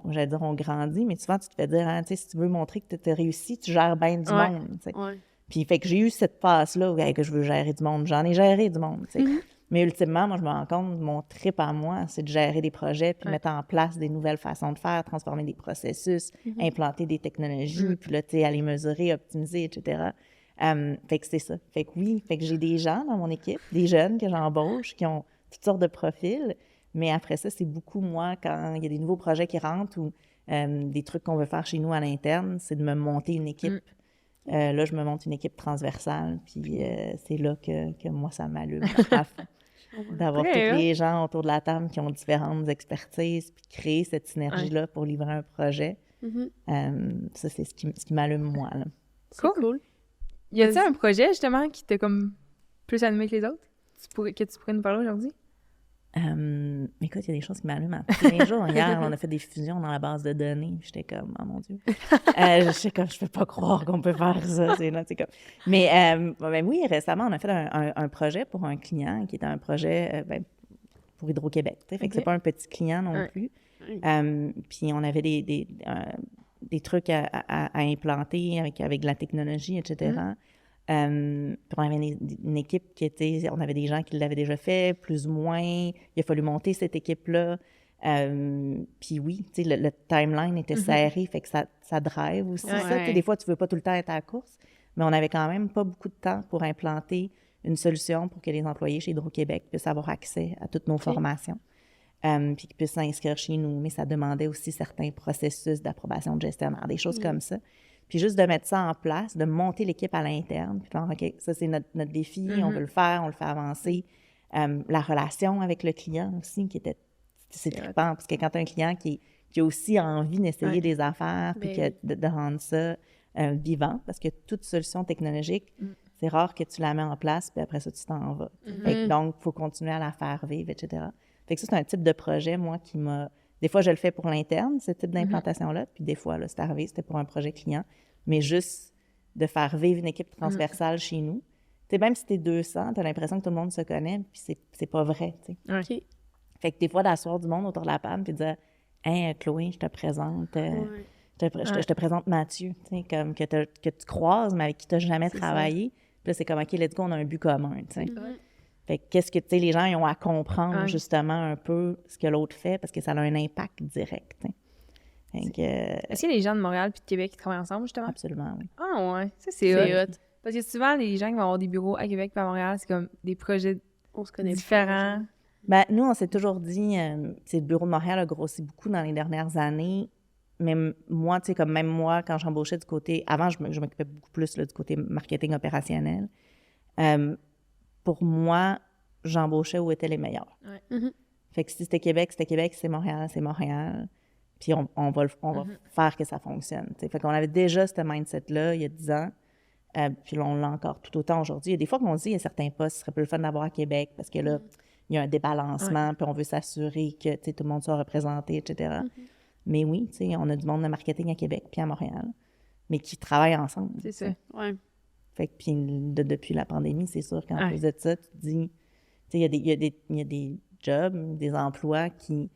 S4: j'allais dire, on grandit, mais souvent, tu te fais dire, hein, tu sais, si tu veux montrer que tu as réussi, tu gères bien du monde, tu sais.
S3: Ouais.
S4: Puis, fait que j'ai eu cette passe-là où, hey, que je veux gérer du monde. J'en ai géré du monde, tu sais. Mais ultimement, moi, je me rends compte, mon trip à moi, c'est de gérer des projets, puis mettre en place des nouvelles façons de faire, transformer des processus, implanter des technologies, puis là, tu sais, aller mesurer, optimiser, etc. Fait que c'est ça. Fait que oui, fait que j'ai des gens dans mon équipe, des jeunes que j'embauche, qui ont toutes sortes de profils, mais après ça, c'est beaucoup, moi, quand il y a des nouveaux projets qui rentrent ou des trucs qu'on veut faire chez nous à l'interne, c'est de me monter une équipe. Là, je me monte une équipe transversale, puis c'est là que moi, ça m'allume à fond. D'avoir tous
S2: Très
S4: les gens autour de la table qui ont différentes expertises, puis créer cette synergie-là pour livrer un projet. Ça, c'est ce qui m'allume, moi. Là.
S3: C'est cool.
S2: Y a-t-il un projet, justement, qui t'a comme plus animé que les autres? Que tu pourrais nous parler aujourd'hui?
S4: Écoute, il y a des choses qui m'allument à tous les jours. Hier, on a fait des fusions dans la base de données. J'étais comme, oh mon Dieu. J'étais comme, je peux pas croire qu'on peut faire ça. C'est comme... Mais ben oui, récemment, on a fait un projet pour un client qui était un projet pour Hydro-Québec. Fait que c'est pas un petit client non plus. Puis on avait des trucs à implanter avec de la technologie, etc. Puis on avait une équipe qui était... On avait des gens qui l'avaient déjà fait, plus ou moins. Il a fallu monter cette équipe-là. Puis oui, tu sais, le timeline était serré, fait que ça drive aussi. Ça. Tu sais, des fois, tu veux pas tout le temps être à la course, mais on avait quand même pas beaucoup de temps pour implanter une solution pour que les employés chez Hydro-Québec puissent avoir accès à toutes nos formations. Puis qu'ils puissent s'inscrire chez nous. Mais ça demandait aussi certains processus d'approbation de gestionnaire, des choses comme ça. Puis juste de mettre ça en place, de monter l'équipe à l'interne, puis faire, OK, ça, c'est notre défi, on veut le faire, on le fait avancer. La relation avec le client aussi, c'est trippant, parce que quand tu as un client qui a aussi envie d'essayer des affaires, puis de rendre ça vivant, parce que toute solution technologique, c'est rare que tu la mets en place, puis après ça, tu t'en vas. Donc, il faut continuer à la faire vivre, etc. Fait que ça, c'est un type de projet, moi, qui m'a... Des fois, je le fais pour l'interne, ce type d'implantation-là, puis des fois, là, c'est arrivé, c'était pour un projet client, mais juste de faire vivre une équipe transversale chez nous. Tu sais, même si t'es 200, t'as l'impression que tout le monde se connaît, puis c'est pas vrai, tu sais.
S3: OK.
S4: Fait que des fois, d'asseoir du monde autour de la table, puis de dire « Hey, Chloé, je te présente... je te présente Mathieu, tu sais, comme que tu croises, mais avec qui tu n'as jamais travaillé. Puis là, c'est comme, OK, let's go, on a un but commun, tu sais. Fait que qu'est-ce que, tu sais, les gens ils ont à comprendre justement un peu ce que l'autre fait parce que ça a un impact direct, tu sais. Fait que,
S2: Est-ce qu'il y a des gens de Montréal puis de Québec qui travaillent ensemble, justement?
S4: absolument, oui.
S2: Ah ouais, ça c'est hot. Parce que souvent, les gens qui vont avoir des bureaux à Québec et à Montréal, c'est comme des projets
S3: On se connaît
S2: différents.
S4: Ben, nous, on s'est toujours dit, le bureau de Montréal a grossi beaucoup dans les dernières années. Mais moi, tu sais, comme même moi, quand j'embauchais du côté... Avant, je m'occupais beaucoup plus là, du côté marketing opérationnel. Pour moi, j'embauchais où étaient les meilleurs. Fait que si c'était Québec, c'était Québec. Si c'est Montréal, c'est Montréal. Puis on va faire que ça fonctionne. T'sais. Fait qu'on avait déjà ce mindset-là il y a 10 ans. Puis là, on l'a encore tout autant aujourd'hui. Il y a des fois qu'on se dit, il y a certains postes, ce serait plus le fun d'avoir à Québec parce que là, il y a un débalancement, puis on veut s'assurer que, tu sais, tout le monde soit représenté, etc. Mais oui, tu sais, on a du monde de marketing à Québec puis à Montréal, mais qui travaillent ensemble.
S2: C'est ça.
S3: Ouais.
S4: Fait que, puis depuis la pandémie, c'est sûr qu'en
S2: Ouais.
S4: plus de ça, tu te dis, tu sais, il y a des jobs, des emplois qui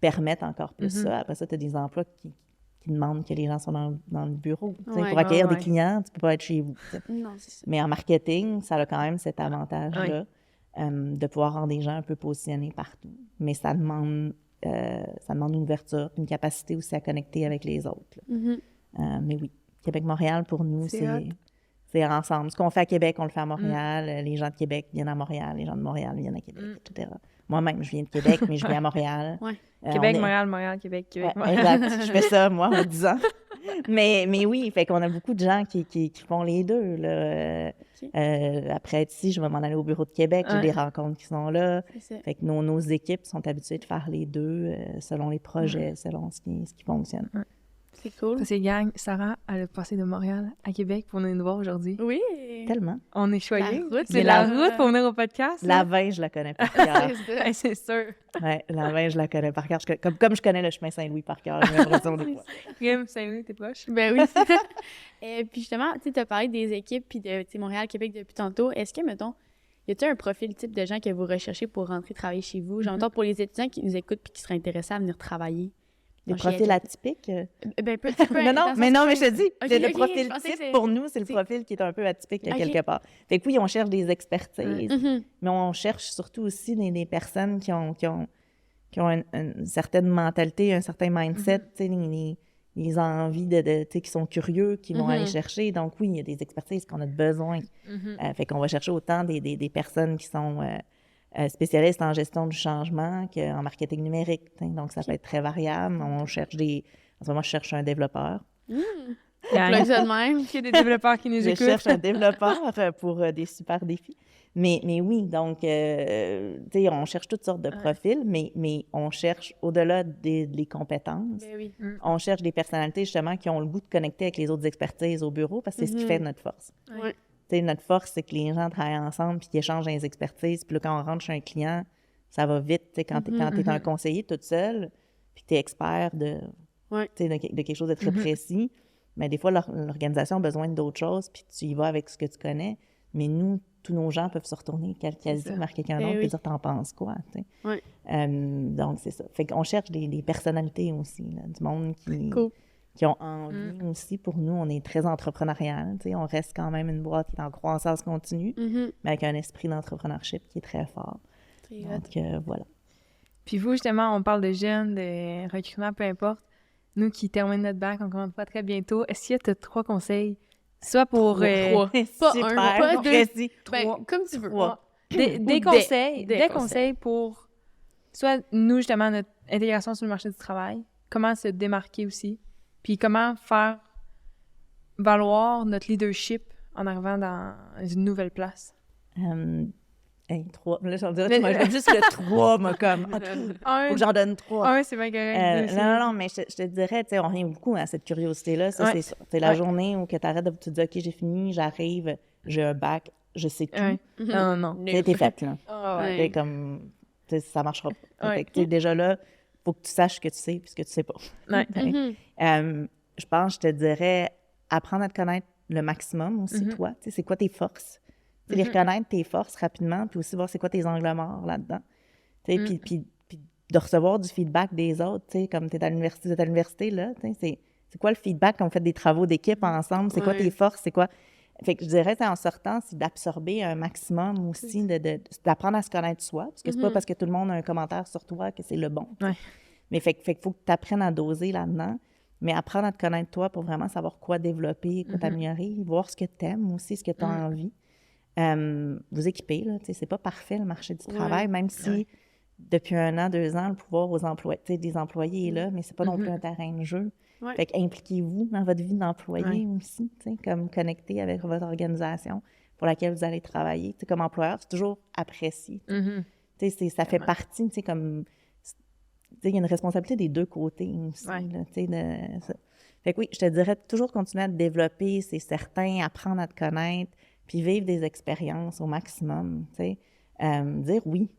S4: permettent encore plus ça. Après ça, tu as des emplois qui demandent que les gens soient dans le bureau. Tu sais,
S3: Ouais.
S4: pour accueillir
S2: Ouais.
S4: des clients, tu peux pas être chez vous. Tu sais.
S3: Non, c'est ça.
S4: Mais en marketing, ça a quand même cet avantage-là de pouvoir avoir des gens un peu positionnés partout. Mais ça demande une ouverture, une capacité aussi à connecter avec les autres. Là. Mais oui, Québec-Montréal, pour nous, c'est ensemble. Ce qu'on fait à Québec, on le fait à Montréal. Les gens de Québec viennent à Montréal. Les gens de Montréal viennent à Québec, etc. Moi-même, je viens de Québec, mais je viens à Montréal.
S3: Ouais.
S2: Québec,
S4: on est-
S2: Montréal, Montréal, Québec, Québec,
S4: Ouais,
S2: Montréal.
S4: exact. Je fais ça, moi, en 10 ans. Mais oui, fait qu'on a beaucoup de gens qui font les deux. Là. Après être ici, je vais m'en aller au bureau de Québec. J'ai des rencontres qui sont là.
S3: C'est ça.
S4: Fait que nos équipes sont habituées de faire les deux selon les projets, selon ce qui fonctionne.
S3: C'est cool.
S2: Parce que, gang, Sarah, elle a passé de Montréal à Québec pour venir nous voir aujourd'hui.
S3: Oui.
S4: Tellement.
S2: On est choyés.
S3: route,
S2: C'est
S3: c'est
S2: la
S3: la-
S2: route pour venir au podcast.
S4: La
S2: là.
S4: 20, je la connais par cœur.
S3: C'est ça.
S2: C'est sûr.
S4: Ouais, la 20, je la connais par cœur. Comme je connais le chemin Saint-Louis par cœur, j'ai l'impression des fois.
S2: Rim, Saint-Louis, t'es proche?
S3: Ben oui, c'est ça. Puis justement, tu as parlé des équipes puis de tu sais, Montréal, Québec depuis tantôt. Est-ce que, mettons, y a-t-il un profil type de gens que vous recherchez pour rentrer travailler chez vous? Genre, mettons, pour les étudiants qui nous écoutent puis qui seraient intéressés à venir travailler.
S4: Des
S3: chez
S4: profils
S3: Agile.
S4: atypiques?
S3: Ben, peu
S4: Non, mais je te dis,
S3: Ok,
S4: le
S3: ok,
S4: profil
S3: je pensais que
S4: type,
S3: c'est-
S4: pour nous, c'est le
S3: c'est-
S4: profil qui est un peu atypique
S3: Ok.
S4: quelque part. Fait que oui, on cherche des expertises,
S3: Mhm.
S4: mais on cherche surtout aussi des personnes qui ont une certaine mentalité, un certain mindset, tu sais, les envies tu sais, qui sont curieux, qui vont aller chercher. Donc oui, il y a des expertises qu'on a besoin. Fait qu'on va chercher autant des personnes qui sont spécialistes en gestion du changement qu'en marketing numérique. Tu sais. Donc ça peut être très variable. En ce moment, je cherche un développeur.
S3: Plug ça de même.
S2: Il y a des développeurs qui nous
S4: Je
S2: écoutent.
S4: cherche un développeur pour des super défis. Mais oui, donc, tu sais, on cherche toutes sortes de profils, mais on cherche, au-delà des compétences,
S3: Ben oui.
S4: on cherche des personnalités, justement, qui ont le goût de connecter avec les autres expertises au bureau, parce que c'est ce qui fait notre force.
S3: Ouais.
S4: Tu sais, notre force, c'est que les gens travaillent ensemble puis qu'ils échangent des expertises. Puis là, quand on rentre chez un client, ça va vite. Tu sais, quand tu es un conseiller toute seule, puis que tu es expert de,
S3: Ouais.
S4: tu sais, de quelque chose de très précis, mais des fois, l'organisation a besoin d'autres choses, puis tu y vas avec ce que tu connais. Mais nous, tous nos gens peuvent se retourner quasi vers quelqu'un
S3: Eh
S4: d'autre
S3: oui.
S4: et dire « t'en penses quoi? » tu sais.
S3: Ouais.
S4: Donc, c'est ça. Fait qu'on cherche des personnalités aussi, là, du monde
S3: Cool.
S4: qui ont envie aussi. Pour nous, on est très entrepreneurial. Tu sais, on reste quand même une boîte qui est en croissance continue, mais avec un esprit d'entrepreneurship qui est très fort.
S3: Très hot.
S4: Donc, voilà.
S2: Puis vous, justement, on parle de jeunes, de recrutement, peu importe. Nous qui terminons notre bac, encore une fois, très bientôt, est-ce qu'il y a 3 conseils? Soit pour...
S3: Trois. Pas
S4: Super,
S3: un, pas deux.
S4: précis.
S3: Ben, comme tu veux.
S4: Trois.
S2: Des
S3: Des
S2: conseils, des
S3: conseils.
S2: conseils pour soit nous, justement, notre intégration sur le marché du travail, comment se démarquer aussi, puis comment faire valoir notre leadership en arrivant dans une nouvelle place.
S4: 3. Là, j'en dirais, tu m'as juste le 3, moi, comme. Faut que j'en donne 3.
S2: Un, c'est bien correct. Deux,
S4: Non, mais je te dirais, tu sais, on revient beaucoup à cette curiosité-là, ça,
S2: Ouais.
S4: c'est ça. C'est la
S2: Ouais.
S4: journée où tu arrêtes de te dire, OK, j'ai fini, j'arrive, j'ai un bac, je sais tout.
S2: Ouais. Non, non.
S4: Tu sais, t'es faite, là.
S3: Ouais.
S4: Tu sais, comme, tu sais, ça marchera pas.
S2: Ouais.
S4: Fait que, tu sais, déjà là, faut que tu saches ce que tu sais puis ce que tu sais pas.
S2: Ouais.
S4: Je pense, je te dirais, apprendre à te connaître le maximum aussi, toi. Tu sais, c'est quoi tes forces? Tu sais, les reconnaître tes forces rapidement, puis aussi voir c'est quoi tes angles morts là-dedans. Tu sais, puis de recevoir du feedback des autres, tu sais, comme tu es à l'université, là, tu sais, c'est quoi le feedback quand on fait des travaux d'équipe ensemble? C'est quoi tes forces? C'est quoi... Fait que je dirais, en sortant, c'est d'absorber un maximum aussi, d'apprendre à se connaître soi, parce que c'est pas parce que tout le monde a un commentaire sur toi que c'est le bon.
S2: Ouais.
S4: Mais fait qu'il faut que tu apprennes à doser là-dedans, mais apprendre à te connaître toi pour vraiment savoir quoi développer, quoi t'améliorer, voir ce que tu aimes aussi, ce que tu as envie. Vous équiper, là, tu sais, c'est pas parfait le marché du travail, même si depuis 1 an, 2 ans, le pouvoir aux employés, tu sais, des employés est là, mais c'est pas non plus un terrain de jeu.
S3: Ouais.
S4: Fait qu'impliquez-vous dans votre vie d'employé aussi, tu sais, comme connecter avec votre organisation pour laquelle vous allez travailler. Tu sais, comme employeur, c'est toujours apprécié. Tu sais, ça fait partie, tu sais, comme... Tu sais, il y a une responsabilité des deux côtés aussi,
S2: Ouais.
S4: là, tu sais, ça. Fait que oui, je te dirais toujours continuer à te développer, c'est certain, apprendre à te connaître, puis vivre des expériences au maximum, tu sais. Dire oui.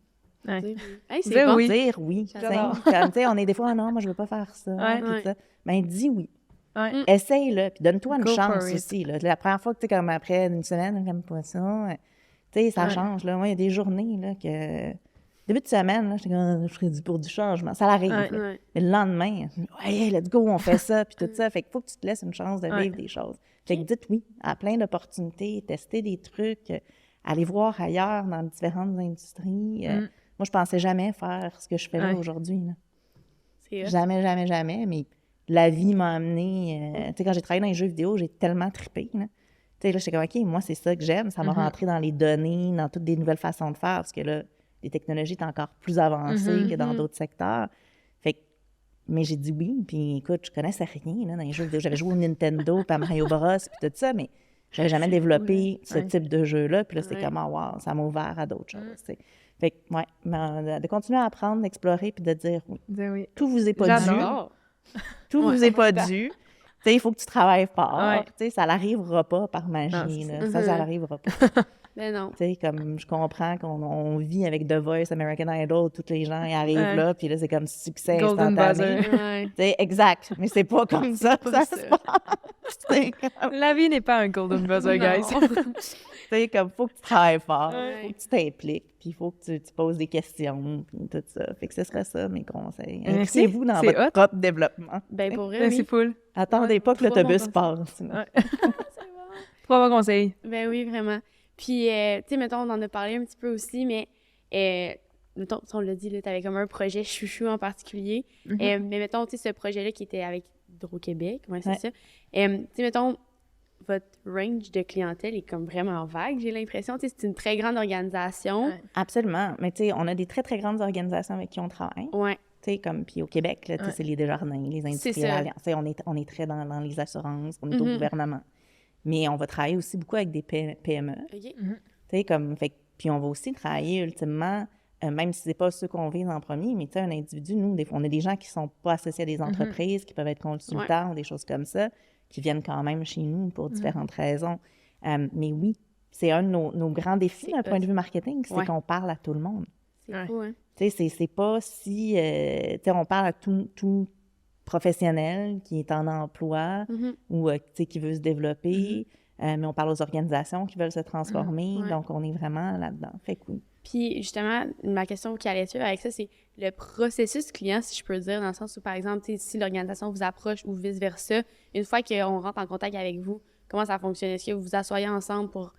S2: Ouais.
S3: Hey, c'est
S2: Dire
S3: bon.
S2: oui.
S4: Dire oui.
S3: J'adore.
S4: Comme, tu sais, on est des fois, ah non, moi, je veux pas faire ça.
S2: Ouais.
S4: puis
S3: Ouais.
S4: ça. Ben, dis oui.
S2: Ouais.
S4: Essaye-le, puis donne-toi une
S2: Go for
S4: chance
S2: it.
S4: aussi. Là. La première fois que tu es comme après une semaine, j'aime pas ça. Tu sais, ça
S2: Ouais.
S4: change. Là. Moi, il y a des journées là, que. Début de semaine, là, j'étais comme, je serais dû pour du changement. Ça l'arrive.
S2: Ouais.
S4: là.
S3: Ouais.
S4: Mais le lendemain, ouais, let's go, on fait ça, puis tout ça. Fait qu'il faut que tu te laisses une chance de
S2: Ouais.
S4: vivre des choses. Fait que dites oui à plein d'opportunités, tester des trucs, aller voir ailleurs dans différentes industries. Moi, je pensais jamais faire ce que je fais là
S2: Ouais.
S4: aujourd'hui. Là.
S3: C'est hot.
S4: Jamais, jamais, jamais. Mais la vie m'a amené. Tu sais, quand j'ai travaillé dans les jeux vidéo, j'ai tellement trippé. Là. Tu sais, là, j'étais comme, OK, moi, c'est ça que j'aime. Ça m'a rentré dans les données, dans toutes des nouvelles façons de faire, parce que là, les technologies sont encore plus avancées que dans d'autres secteurs. Fait que, mais j'ai dit oui. Puis écoute, je connaissais rien là, dans les jeux vidéo. J'avais joué au Nintendo, puis à Mario Bros, puis tout ça, mais j'avais jamais développé ce
S2: Ouais.
S4: type de jeu-là. Puis là, c'était
S3: Ouais.
S4: comme, oh, wow, ça m'a ouvert à d'autres choses. Tu sais. Fait que, ouais, mais, de continuer à apprendre, d'explorer, puis de dire oui.
S2: Dire oui.
S4: Tout vous est pas dû.
S2: J'adore.
S4: Tout vous est pas dû. Tu sais, il faut que tu travailles fort.
S2: Ouais.
S4: Tu sais, ça n'arrivera pas par magie.
S2: Non, c'est
S4: là. Ça n'arrivera pas.
S3: Ben non.
S4: Tu sais, comme je comprends qu'on vit avec The Voice, American Idol, tous les gens y arrivent
S2: Ouais.
S4: là, puis là, c'est comme succès
S2: Golden
S4: instantané.
S2: buzzer.
S3: Ouais.
S4: Tu sais, exact. Mais c'est pas comme ça que ça se passe. C'est comme,
S2: La vie n'est pas un golden buzzer, guys.
S4: tu sais, comme, faut que tu travailles fort,
S3: Ouais.
S4: faut que tu t'impliques, puis il faut que tu poses des questions, puis tout ça. Fait que ce serait ça, mes conseils.
S2: Merci.
S4: Impliquez-vous dans
S2: C'est
S4: votre
S2: hot.
S4: propre développement.
S3: Ben pour vrai,
S2: Ben,
S3: oui.
S2: c'est full.
S4: Attendez pas que
S3: Trois
S4: l'autobus
S3: bons
S4: passe. sinon.
S2: Ouais. 3 bons conseils.
S3: Ben oui, vraiment. Puis, tu sais, mettons, on en a parlé un petit peu aussi, mais, mettons, on l'a dit, là, t'avais comme un projet chouchou en particulier. Mais mettons, tu sais, ce projet-là qui était avec Hydro-Québec, ouais, c'est
S4: Ouais.
S3: ça. Tu sais, mettons, votre range de clientèle est comme vraiment vague, j'ai l'impression. Tu sais, c'est une très grande organisation.
S2: Ouais.
S4: Absolument. Mais tu sais, on a des très, très grandes organisations avec qui on travaille.
S3: Ouais.
S4: Tu sais, comme, puis au Québec, là, tu sais,
S2: Ouais.
S4: c'est les Desjardins, les industriels
S3: ça.
S4: alliances. Tu sais, on est très dans les assurances, on est au gouvernement. Mais on va travailler aussi beaucoup avec des PME.
S3: OK.
S4: Tu sais, comme, fait, puis on va aussi travailler ultimement, même si c'est pas ceux qu'on vise en premier, mais tu sais, un individu, nous, des fois, on a des gens qui sont pas associés à des entreprises, qui peuvent être consultants ou des choses comme ça, qui viennent quand même chez nous pour différentes raisons. Mais oui, c'est un de nos grands défis d'un point de vue marketing, c'est
S3: Ouais.
S4: qu'on parle à tout le monde.
S3: C'est
S2: Ouais.
S3: fou, hein?
S4: Tu sais, c'est pas si... tu sais, on parle à tout professionnel qui est en emploi ou tu sais, qui veut se développer, mais on parle aux organisations qui veulent se transformer,
S3: Ouais.
S4: donc on est vraiment là-dedans. Fait que oui.
S3: Puis, justement, ma question qui allait suivre avec ça, c'est le processus client, si je peux dire, dans le sens où, par exemple, tu sais, si l'organisation vous approche ou vice-versa, une fois qu'on rentre en contact avec vous, comment ça fonctionne? Est-ce que vous vous asseyez ensemble pour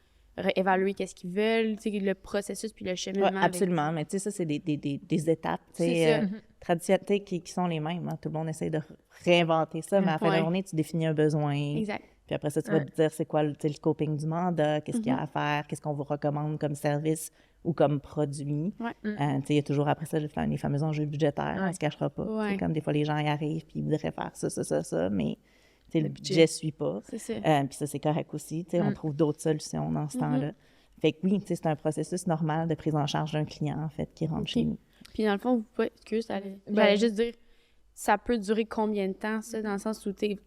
S3: évaluer qu'est-ce qu'ils veulent, tu sais, le processus puis le cheminement?
S4: Ouais, absolument, mais tu sais, ça, c'est des étapes, tu
S3: C'est
S4: sais,
S3: ça.
S4: traditionnelles, tu sais, qui sont les mêmes. Hein. Tout le monde essaie de réinventer ça, mais à la fin de la
S3: Ouais.
S4: journée, tu définis un besoin.
S3: Exact.
S4: Puis après ça, tu vas te dire c'est quoi tu sais, le scoping du mandat, qu'est-ce qu'il y a
S3: Mm-hmm.
S4: à faire, qu'est-ce qu'on vous recommande comme service ou comme produit.
S3: Ouais.
S4: Tu sais, il y a toujours après ça les fameux enjeux budgétaires, on ne se cachera pas. Tu sais,
S3: Ouais.
S4: comme des fois, les gens y arrivent puis ils voudraient faire ça, mais tu sais, le budget ne suit pas.
S3: C'est ça.
S4: Puis ça, c'est correct aussi. Tu sais, on trouve d'autres solutions dans ce temps-là. Fait que oui, tu sais, c'est un processus normal de prise en charge d'un client, en fait, qui rentre chez nous.
S3: Puis, dans le fond, vous pouvez... Excuse, j'allais juste dire, ça peut durer combien de temps, ça, dans le sens où, tu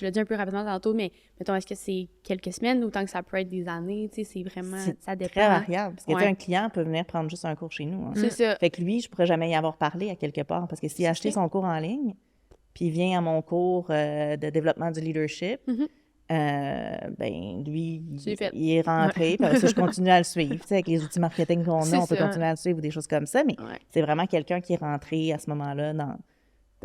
S3: l'as dit un peu rapidement tantôt, mais mettons, est-ce que c'est quelques semaines ou tant que ça peut être des années, tu sais, c'est vraiment...
S4: C'est
S3: ça dépend.
S4: très variable. Parce que tu sais,
S3: Ouais.
S4: un client peut venir prendre juste un cours chez nous. Hein.
S3: C'est ça.
S4: Fait que lui, je pourrais jamais y avoir parlé à quelque part parce que s'il a acheté son cours en ligne, puis il vient à mon cours de développement du leadership, ben lui,
S3: C'est fait.
S4: il est rentré, puis après ça, je continue à le suivre. Tu sais, avec les outils marketing qu'on
S3: C'est
S4: a, on peut
S3: ça.
S4: continuer à le suivre ou des choses comme ça, mais
S3: Ouais.
S4: c'est vraiment quelqu'un qui est rentré à ce moment-là dans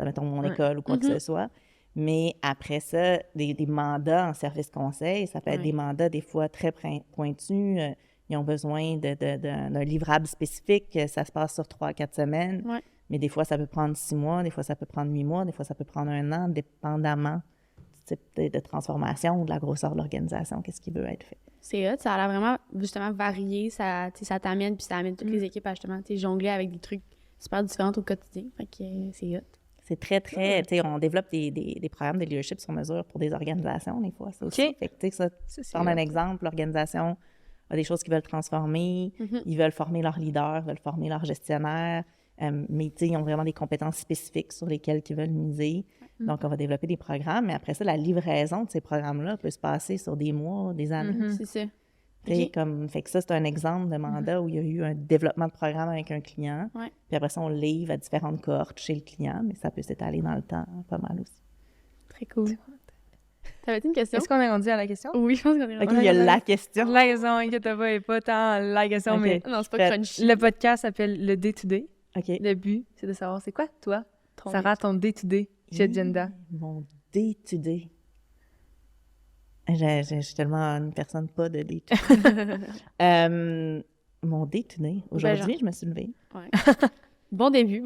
S4: mettons, mon école ou quoi que ce soit. Mais après ça, des mandats en service conseil, ça peut être des mandats des fois très pointus. Ils ont besoin d'un livrable spécifique. Ça se passe sur 3-4 semaines.
S3: Ouais.
S4: Mais des fois, ça peut prendre 6 mois, des fois, ça peut prendre 8 mois, des fois, ça peut prendre 1 an, dépendamment du type de transformation ou de la grosseur de l'organisation, qu'est-ce qui veut être fait.
S3: C'est hot, ça a l'air vraiment, justement, varié. Ça, tu sais, ça t'amène, puis ça amène toutes les équipes à, justement, tu sais, jongler avec des trucs super différents au quotidien. Fait que c'est hot.
S4: C'est très, très... Tu sais, on développe des programmes de leadership sur mesure pour des organisations, des fois, ça aussi.
S2: OK.
S4: Fait que, tu sais, ça,
S2: Ça, c'est
S4: prendre un
S2: hot.
S4: exemple, l'organisation a des choses qu'ils veulent transformer, ils veulent former leurs leaders, veulent former leurs gestionnaires, mais tu sais, ils ont vraiment des compétences spécifiques sur lesquelles ils veulent miser. Donc, on va développer des programmes, mais après ça, la livraison de ces programmes-là peut se passer sur des mois, des années.
S3: C'est ça. Ok.
S4: Fait que ça, c'est un exemple de mandat où il y a eu un développement de programme avec un client.
S3: Ouais.
S4: Puis après ça, on le livre à différentes cohortes chez le client, mais ça peut s'étaler dans le temps pas mal aussi.
S3: Très cool. T'avais-tu une question?
S2: Est-ce qu'on est rendu à la question?
S3: Oui, je pense qu'on est
S4: OK,
S3: rendu.
S4: il y a la question.
S2: La question, inquiète pas, est pas tant la question,
S4: Ok.
S2: mais
S3: Non, c'est pas
S4: Fait-
S3: crunchy.
S2: le podcast s'appelle le Day-to-Day.
S4: OK.
S2: Le but, c'est de savoir c'est quoi, toi,
S3: Ton
S2: Sarah, ton Day-to-Day chez Agenda.
S4: Mon day-to-day. Je suis tellement une personne pas de day-to-day. Mon day-to-day. Aujourd'hui, je me suis levée.
S3: Ouais. Bon début.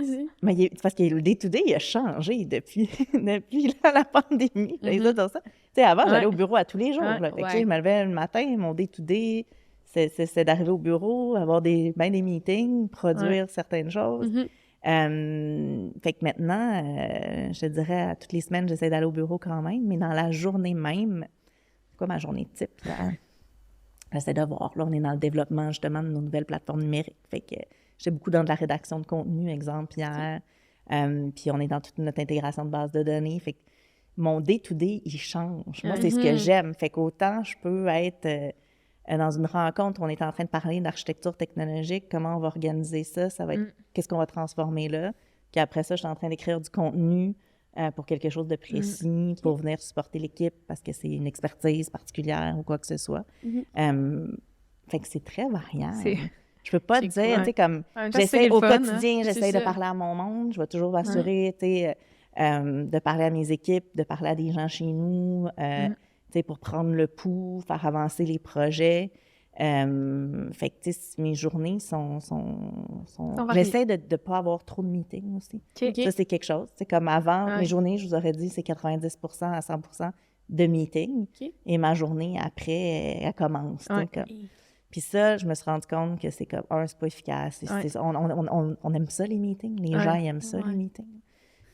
S3: Ici.
S4: Mais c'est parce que le day-to-day, il a changé depuis, depuis la pandémie.
S3: Mhm.
S4: Ça. Tu sais, avant, j'allais
S2: Ouais.
S4: au bureau à tous les jours.
S2: Ouais.
S4: Là. Fait que, tu sais,
S3: Ouais.
S4: je me levais le matin, mon day-to-day, c'est d'arriver au bureau, avoir des meetings, produire certaines choses.
S3: Mhm.
S4: Fait que maintenant, je te dirais, à toutes les semaines, j'essaie d'aller au bureau quand même, mais dans la journée même, c'est quoi ma journée type? Là? J'essaie de voir. Là, on est dans le développement, justement, de nos nouvelles plateformes numériques. Fait que j'étais beaucoup dans de la rédaction de contenu, exemple, hier. Puis on est dans toute notre intégration de base de données. Fait que mon day-to-day, il change. Moi, c'est ce que j'aime. Fait qu'autant je peux être dans une rencontre où on est en train de parler d'architecture technologique, comment on va organiser ça, ça va être qu'est-ce qu'on va transformer là. Puis après ça, je suis en train d'écrire du contenu pour quelque chose de précis, pour venir supporter l'équipe parce que c'est une expertise particulière ou quoi que ce soit. Fait que c'est très variable. Je peux pas te
S3: C'est
S4: dire,
S3: cool.
S4: tu sais, comme
S2: En même temps, c'est
S4: j'essaie
S2: le
S4: au
S2: fun, hein.
S4: quotidien,
S3: C'est
S4: j'essaie de
S3: ça.
S4: parler à mon monde, je vais toujours m'assurer, tu sais, de parler à mes équipes, de parler à des gens chez nous, tu sais, pour prendre le pouls, faire avancer les projets. Fait que, tu sais, mes journées sont
S2: variées.
S4: j'essaie de ne pas avoir trop de meetings aussi.
S2: OK.
S4: Ça, c'est quelque chose. C'est comme avant,
S2: Ouais.
S4: mes journées, je vous aurais dit, c'est 90% à 100% de meetings.
S3: OK.
S4: Et ma journée, après, elle commence. tu sais,
S2: Ouais.
S4: comme. Puis ça, je me suis rendu compte que c'est comme, c'est pas efficace. On aime ça, les meetings. Les gens, ils aiment ça, les meetings.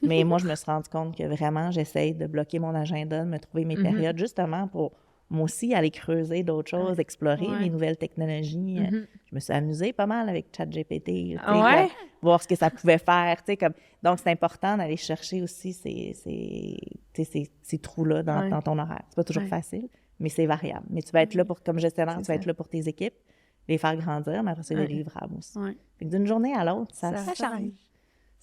S4: Mais moi, je me suis rendu compte que vraiment, j'essaie de bloquer mon agenda, de me trouver mes périodes, justement pour moi aussi aller creuser d'autres choses, explorer les nouvelles technologies. Je me suis amusée pas mal avec ChatGPT, tu sais,
S2: Ouais?
S4: comme, voir ce que ça pouvait faire. Tu sais, comme. Donc, c'est important d'aller chercher aussi ces trous-là dans ton horaire. C'est pas toujours facile, mais c'est variable. Mais tu vas être là comme gestionnaire, tu vas être là pour tes équipes, les faire grandir, mais après, c'est des livrables aussi.
S3: Ouais.
S4: Fait que d'une journée à l'autre, ça
S3: change.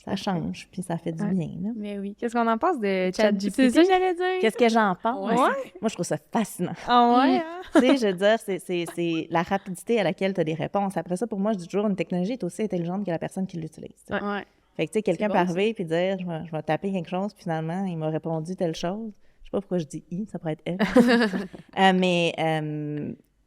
S4: Ça change, puis ça fait du bien. Là.
S3: Mais oui.
S2: Qu'est-ce qu'on en pense de ChatGPT?
S3: C'est ça que j'allais dire.
S4: Qu'est-ce que j'en pense?
S2: Ouais.
S4: Moi, je trouve ça fascinant.
S2: Ah ouais?
S4: Tu sais, je veux dire, c'est la rapidité à laquelle tu as des réponses. Après ça, pour moi, je dis toujours, une technologie est aussi intelligente que la personne qui l'utilise. tu sais.
S3: Ouais.
S4: Fait que, tu sais, quelqu'un
S3: C'est
S4: peut
S3: bon,
S4: arriver puis dire, je vais taper quelque chose, puis finalement, il m'a répondu telle chose. Je sais pas pourquoi je dis « i », ça pourrait être « f ». Mais,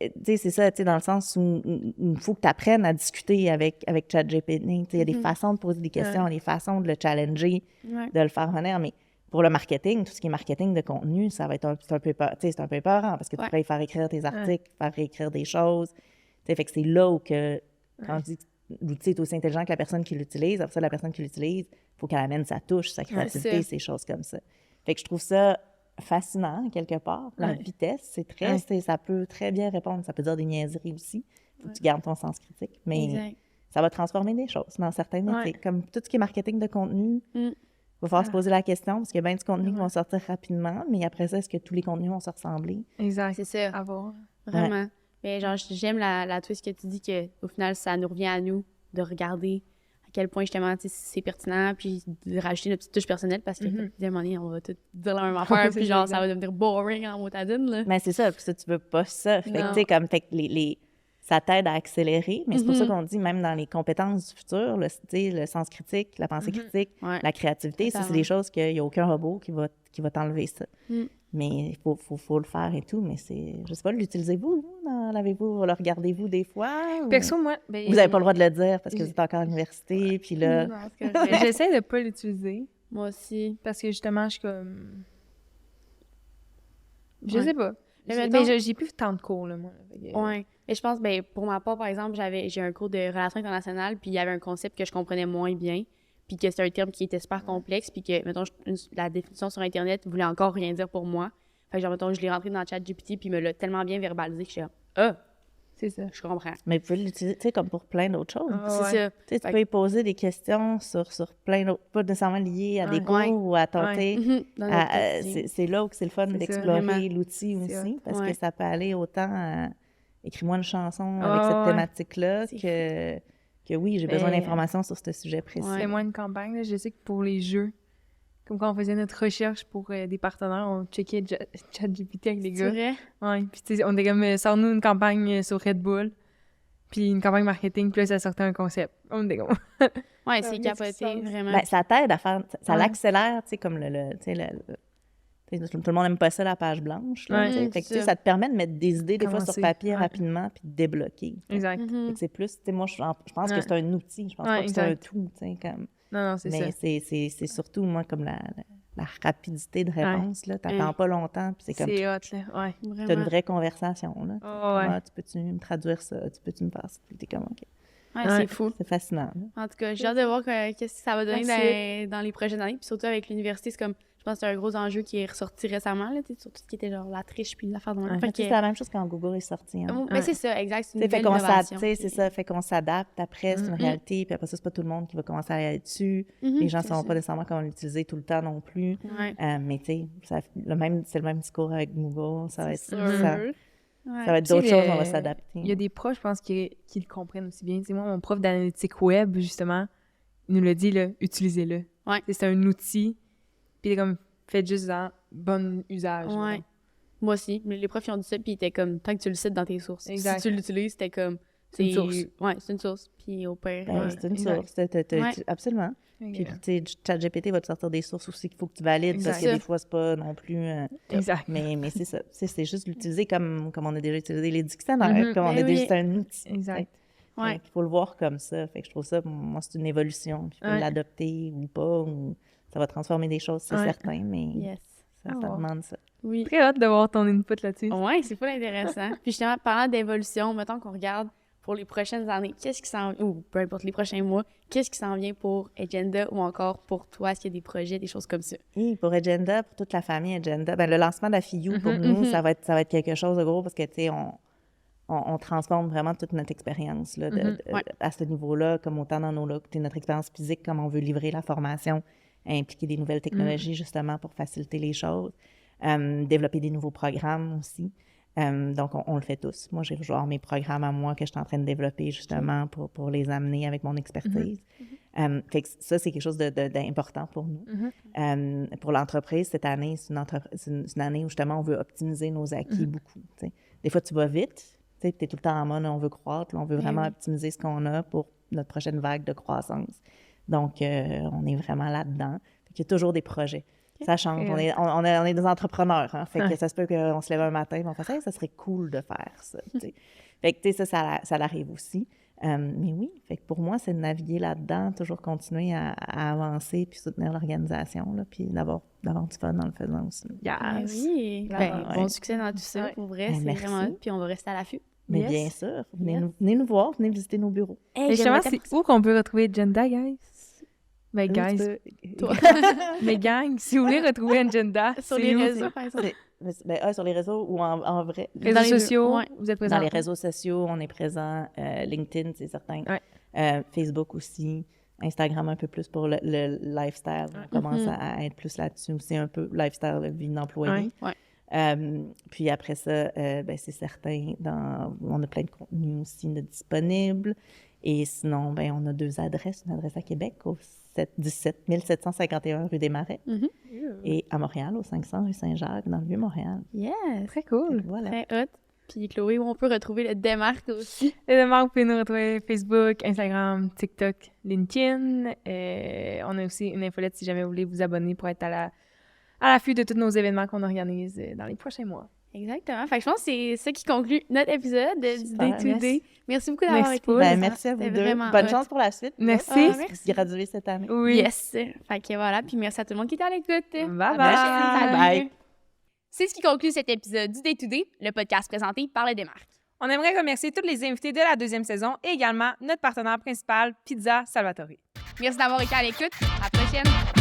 S4: tu sais, c'est ça, tu sais, dans le sens où il faut que tu apprennes à discuter avec ChatGPT. Tu sais, il y a des façons de poser des questions, des façons de le challenger, de le faire venir. Mais pour le marketing, tout ce qui est marketing de contenu, ça va être c'est un peu peur, tu sais, c'est un peu peurant parce que tu pourrais y faire écrire tes articles, faire réécrire des choses. Tu sais, fait que c'est là où que, quand on dit que l'outil est aussi intelligent que la personne qui l'utilise, après ça, la personne qui l'utilise, il faut qu'elle amène sa touche, sa créativité,
S3: ça.
S4: ces choses comme ça. Fait que je trouve ça fascinant, quelque part. La vitesse, c'est très... ça peut très bien répondre. Ça peut dire des niaiseries aussi. Il faut que tu gardes ton sens critique. Mais
S3: Exact.
S4: ça va transformer des choses dans certains métiers. Comme tout ce qui est marketing de contenu, il va falloir se poser la question parce qu'il y a bien du contenu qui vont sortir rapidement, mais après ça, est-ce que tous les contenus vont se ressembler?
S2: Exact.
S3: C'est ça.
S2: À voir.
S3: Vraiment. Mais genre, j'aime la twist que tu dis qu'au final, ça nous revient à nous de regarder à quel point, justement, tu sais, c'est pertinent, puis de rajouter notre petite touche personnelle parce que, à un moment donné, on va tout dire la même affaire, puis genre, ça va devenir boring en motadine, là.
S4: Mais c'est ça, puis ça, tu veux pas ça. Fait que,
S3: Non.
S4: tu sais, comme, fait que ça t'aide à accélérer, mais c'est pour ça qu'on dit, même dans les compétences du futur, tu sais, le sens critique, la pensée critique,
S3: Ouais.
S4: la créativité, ça, c'est des choses qu'il n'y a aucun robot qui va t'enlever ça. Mais il faut le faire et tout, mais c'est... Je sais pas, l'utilisez-vous, vous? L'avez-vous? Le regardez-vous des fois? Ou...
S2: Perso, moi... ben,
S4: Vous n'avez pas le droit de le dire parce que vous êtes encore à l'université, puis là...
S3: Non, c'est correct.
S2: j'essaie de pas l'utiliser
S3: Moi aussi.
S2: parce que, justement, je suis comme... Je
S3: Ouais.
S2: sais pas.
S3: Mais
S2: Mais
S3: mettons-
S2: j'ai plus tant de cours, là, moi. Fait que-
S3: Ouais. Mais je pense, ben, pour ma part, par exemple, j'ai un cours de relations internationales, puis il y avait un concept que je comprenais moins bien, puis que c'était un terme qui était super complexe, puis que, mettons, la définition sur Internet voulait encore rien dire pour moi. Fait que, genre, mettons, je l'ai rentré dans le chat GPT, puis il me l'a tellement bien verbalisé que je suis comme, ah,
S2: C'est ça.
S3: je comprends.
S4: Mais vous pouvez l'utiliser, tu sais, comme pour plein d'autres choses.
S2: Ah,
S3: C'est ça.
S4: Tu sais, tu
S3: Fait
S4: peux y poser des questions sur plein d'autres... Pas nécessairement liées à des cours
S3: Ouais.
S4: ou à tenter...
S3: Dans notre quotidien.
S4: c'est là où c'est le fun
S2: C'est ça,
S4: d'explorer
S3: vraiment.
S4: l'outil
S2: C'est
S4: aussi, parce
S3: Ouais.
S4: que ça peut aller autant écris-moi une chanson
S2: Ah,
S4: avec cette
S2: ouais.
S4: thématique-là
S3: C'est
S4: que oui, j'ai besoin
S2: Ben,
S4: d'informations sur ce sujet précis.
S3: Ouais.
S2: Fais-moi une campagne, là. Je sais que pour les jeux, comme quand on faisait notre recherche pour des partenaires, on checkait ChatGPT avec les
S3: C'est
S2: gars.
S3: vrai?
S2: Ouais, puis tu sais, on était comme, sors-nous une campagne sur Red Bull, puis une campagne marketing, puis là, ça sortait un concept. On était comme...
S3: Ouais,
S2: qu'est-ce
S3: c'est
S2: qui se
S3: capoté,
S2: passe?
S3: vraiment.
S4: Ben, ça t'aide à faire, ça
S2: Ouais.
S4: l'accélère, tu sais, comme tu sais, tu sais, tout le monde n'aime pas ça, la page blanche, là,
S2: Ouais.
S4: tu sais.
S3: Mhm,
S4: Fait que,
S3: c'est
S4: tu sais,
S3: ça.
S4: ça te permet de mettre des idées, des fois, sur
S2: Commencer,
S4: papier
S2: ouais.
S4: rapidement, puis de débloquer.
S2: Exact.
S3: Mhm.
S4: Fait que c'est plus, tu sais, moi, je pense
S2: Ouais.
S4: que c'est un outil, je pense
S2: Ouais,
S4: pas que c'est un
S2: exact.
S4: tout, tu sais, comme...
S2: Non, c'est
S4: Mais
S2: ça.
S4: c'est surtout, moi, comme la rapidité de réponse, là, t'attends pas longtemps, puis c'est comme,
S2: C'est hot, là, ouais.
S4: t'as une
S3: Vraiment.
S4: vraie conversation, là.
S2: Oh, ouais.
S4: Ah, tu peux-tu me traduire ça? Tu peux-tu me faire ça? Puis t'es comme, OK.
S3: Ouais,
S2: Ouais.
S3: c'est fou.
S4: C'est fascinant, là.
S3: En tout cas, j'ai hâte de voir qu'est-ce que ça va donner
S2: Merci.
S3: dans les prochaines années. Puis surtout avec l'université, c'est comme, je pense que c'est un gros enjeu qui est ressorti récemment, là, tu sais, sur tout ce qui était genre la triche puis l'affaire de même.
S2: Ouais.
S3: Fait
S4: Tu sais,
S3: que-
S4: c'est la même chose quand Google est sorti, hein.
S3: Ben,
S2: Ouais.
S3: c'est ça, exact. C'est
S4: Tu
S3: une
S4: sais, fait
S3: nouvelle
S4: qu'on
S3: innovation.
S4: tu sais, c'est ça, fait qu'on s'adapte après, c'est une
S3: Mhm.
S4: réalité, puis après ça, c'est pas tout le monde qui va commencer à aller dessus.
S3: Mhm,
S4: Les gens ne
S3: c'est
S4: savent
S3: ça.
S4: pas nécessairement comment l'utiliser tout le temps non plus.
S3: Ouais.
S4: Mais tu sais, c'est le même discours avec Google, ça va être,
S3: C'est
S4: ça,
S3: sûr. Ouais.
S4: ça va être
S2: Tu sais,
S4: d'autres choses, on va
S2: le-
S4: s'adapter.
S2: Il y a des profs, je pense, qui le comprennent aussi bien. Tu sais, moi, mon prof d'analytique web, justement, il nous l'a dit, là, utilisez-le.
S3: Ouais.
S2: Tu sais, c'est un outil, puis il est comme, faites juste en bon usage.
S3: Ouais.
S2: mettons.
S3: Moi aussi. Mais les profs, ils ont dit ça, puis ils étaient comme, tant que tu le cites dans tes sources.
S2: Exact.
S3: Si tu l'utilises, c'était comme.
S2: C'est une source.
S3: Ouais, c'est une source. Puis au pire.
S4: Ben,
S2: Ouais,
S4: c'est une
S2: exact.
S4: source,
S3: Ouais.
S4: absolument. Puis, tu sais, ChatGPT va te sortir des sources aussi qu'il faut que tu valides, parce que
S2: Exact.
S4: des fois, c'est pas non plus...
S2: Exact.
S4: mais c'est ça, c'est juste l'utiliser comme on a déjà utilisé les dictionnaires,
S2: Mhm.
S4: comme on
S3: Ben
S4: a déjà
S3: oui.
S4: c'est un outil.
S2: Exact.
S3: Ouais.
S4: Il faut le voir comme ça. Fait que je trouve ça, moi, c'est une évolution. Puis il faut
S2: Ouais.
S4: l'adopter ou pas, ou ça va transformer des choses, c'est
S2: Ouais.
S4: certain, mais
S3: Yes.
S4: ça
S2: Oh.
S4: demande ça.
S3: Oui.
S2: Très hâte de voir ton input là-dessus.
S3: Ouais, c'est pas intéressant. Puis justement, parlant d'évolution, mettons qu'on regarde pour les prochaines années, qu'est-ce qui s'en ou peu importe les prochains mois, qu'est-ce qui s'en vient pour Agenda ou encore pour toi, est-ce qu'il y a des projets, des choses comme ça?
S4: Et pour Agenda, pour toute la famille Agenda, ben, le lancement de la FIU, pour
S2: Mhm,
S4: nous,
S3: mhm.
S4: ça va être quelque chose de gros parce que, tu sais, on transforme vraiment toute notre expérience là,
S2: Mhm,
S3: ouais.
S4: à ce niveau-là, comme autant dans notre expérience physique, comme on veut livrer la formation, impliquer des nouvelles technologies justement pour faciliter les choses, développer des nouveaux programmes aussi. Donc, on le fait tous. Moi, j'ai genre mes programmes à moi que je suis en train de développer justement pour les amener avec mon expertise. Fait que ça, c'est quelque chose d'important pour nous. Pour l'entreprise, cette année, c'est une année où justement on veut optimiser nos acquis beaucoup. T'sais. Des fois, tu vas vite, tu es tout le temps en mode on veut croître, là, on veut vraiment optimiser ce qu'on a pour notre prochaine vague de croissance. Donc, on est vraiment là-dedans. Fait qu'il y a toujours des projets. Ça change. On est des entrepreneurs. Hein? Fait que ça se peut qu'on se lève un matin et on fasse hey, ça serait cool de faire ça. T'sais. Fait que ça l'arrive aussi. Mais oui, fait que pour moi, c'est de naviguer là-dedans, toujours continuer à avancer puis soutenir l'organisation, là, puis d'avoir du fun dans le faisant aussi.
S3: Ben oui. Ben, bon succès dans tout ça, pour vrai.
S4: Ben,
S3: c'est
S4: merci.
S3: vraiment hot, puis on va rester à l'affût.
S4: Mais
S2: Yes.
S4: bien sûr, venez nous voir, venez visiter nos bureaux.
S2: Mais justement, c'est où qu'on peut retrouver Agenda, guys? Ben,
S4: Où
S2: guys.
S4: tu peux-
S3: Toi.
S2: Mais gang, si vous voulez retrouver Agenda,
S3: Sur
S2: c'est
S3: les
S2: où?
S3: réseaux, par exemple.
S4: sur les réseaux ou en vrai.
S2: Réseaux
S3: Dans les deux,
S2: sociaux,
S3: ouais.
S2: vous êtes présents.
S4: Dans les réseaux sociaux, on est présent. LinkedIn, c'est certain.
S2: Ouais.
S4: Facebook aussi. Instagram un peu plus pour le lifestyle. On commence à être plus là-dessus aussi, un peu lifestyle, vie d'employé.
S3: Ouais.
S4: Puis après ça, ben, c'est certain, on a plein de contenus aussi de disponibles. Et sinon, ben, on a 2 adresses. Une adresse à Québec, au 17 751 rue des Marais, et à Montréal, au 500 rue Saint-Jacques, dans le Vieux-Montréal.
S3: Yes.
S2: Très cool.
S4: Voilà.
S3: Très hot. Puis Chloé, où on peut retrouver le démarque aussi?
S2: Et demain, vous pouvez nous retrouver Facebook, Instagram, TikTok, LinkedIn. On a aussi une infolette si jamais vous voulez vous abonner pour être à l'affût de tous nos événements qu'on organise dans les prochains mois.
S3: Exactement. Fait que je pense que c'est ça qui conclut notre épisode du
S4: Super.
S3: Day to Day. Merci beaucoup d'avoir
S2: Merci
S3: été
S2: beaucoup.
S3: là.
S4: Ben, merci à vous
S3: C'était
S4: deux.
S3: vraiment
S4: Bonne
S3: hot.
S4: chance pour la suite.
S2: Merci.
S3: Ah, merci.
S4: Graduer cette année.
S2: Oui.
S3: Yes. Fait que voilà. Puis merci à tout le monde qui était à l'écoute.
S2: Bye
S3: À la
S2: bye.
S3: prochaine. Salut.
S4: Bye.
S1: C'est ce qui conclut cet épisode du Day to Day, le podcast présenté par le Démarque.
S2: On aimerait remercier tous les invités de la 2e saison et également notre partenaire principal, Pizza Salvatore.
S1: Merci d'avoir été à l'écoute. À la prochaine.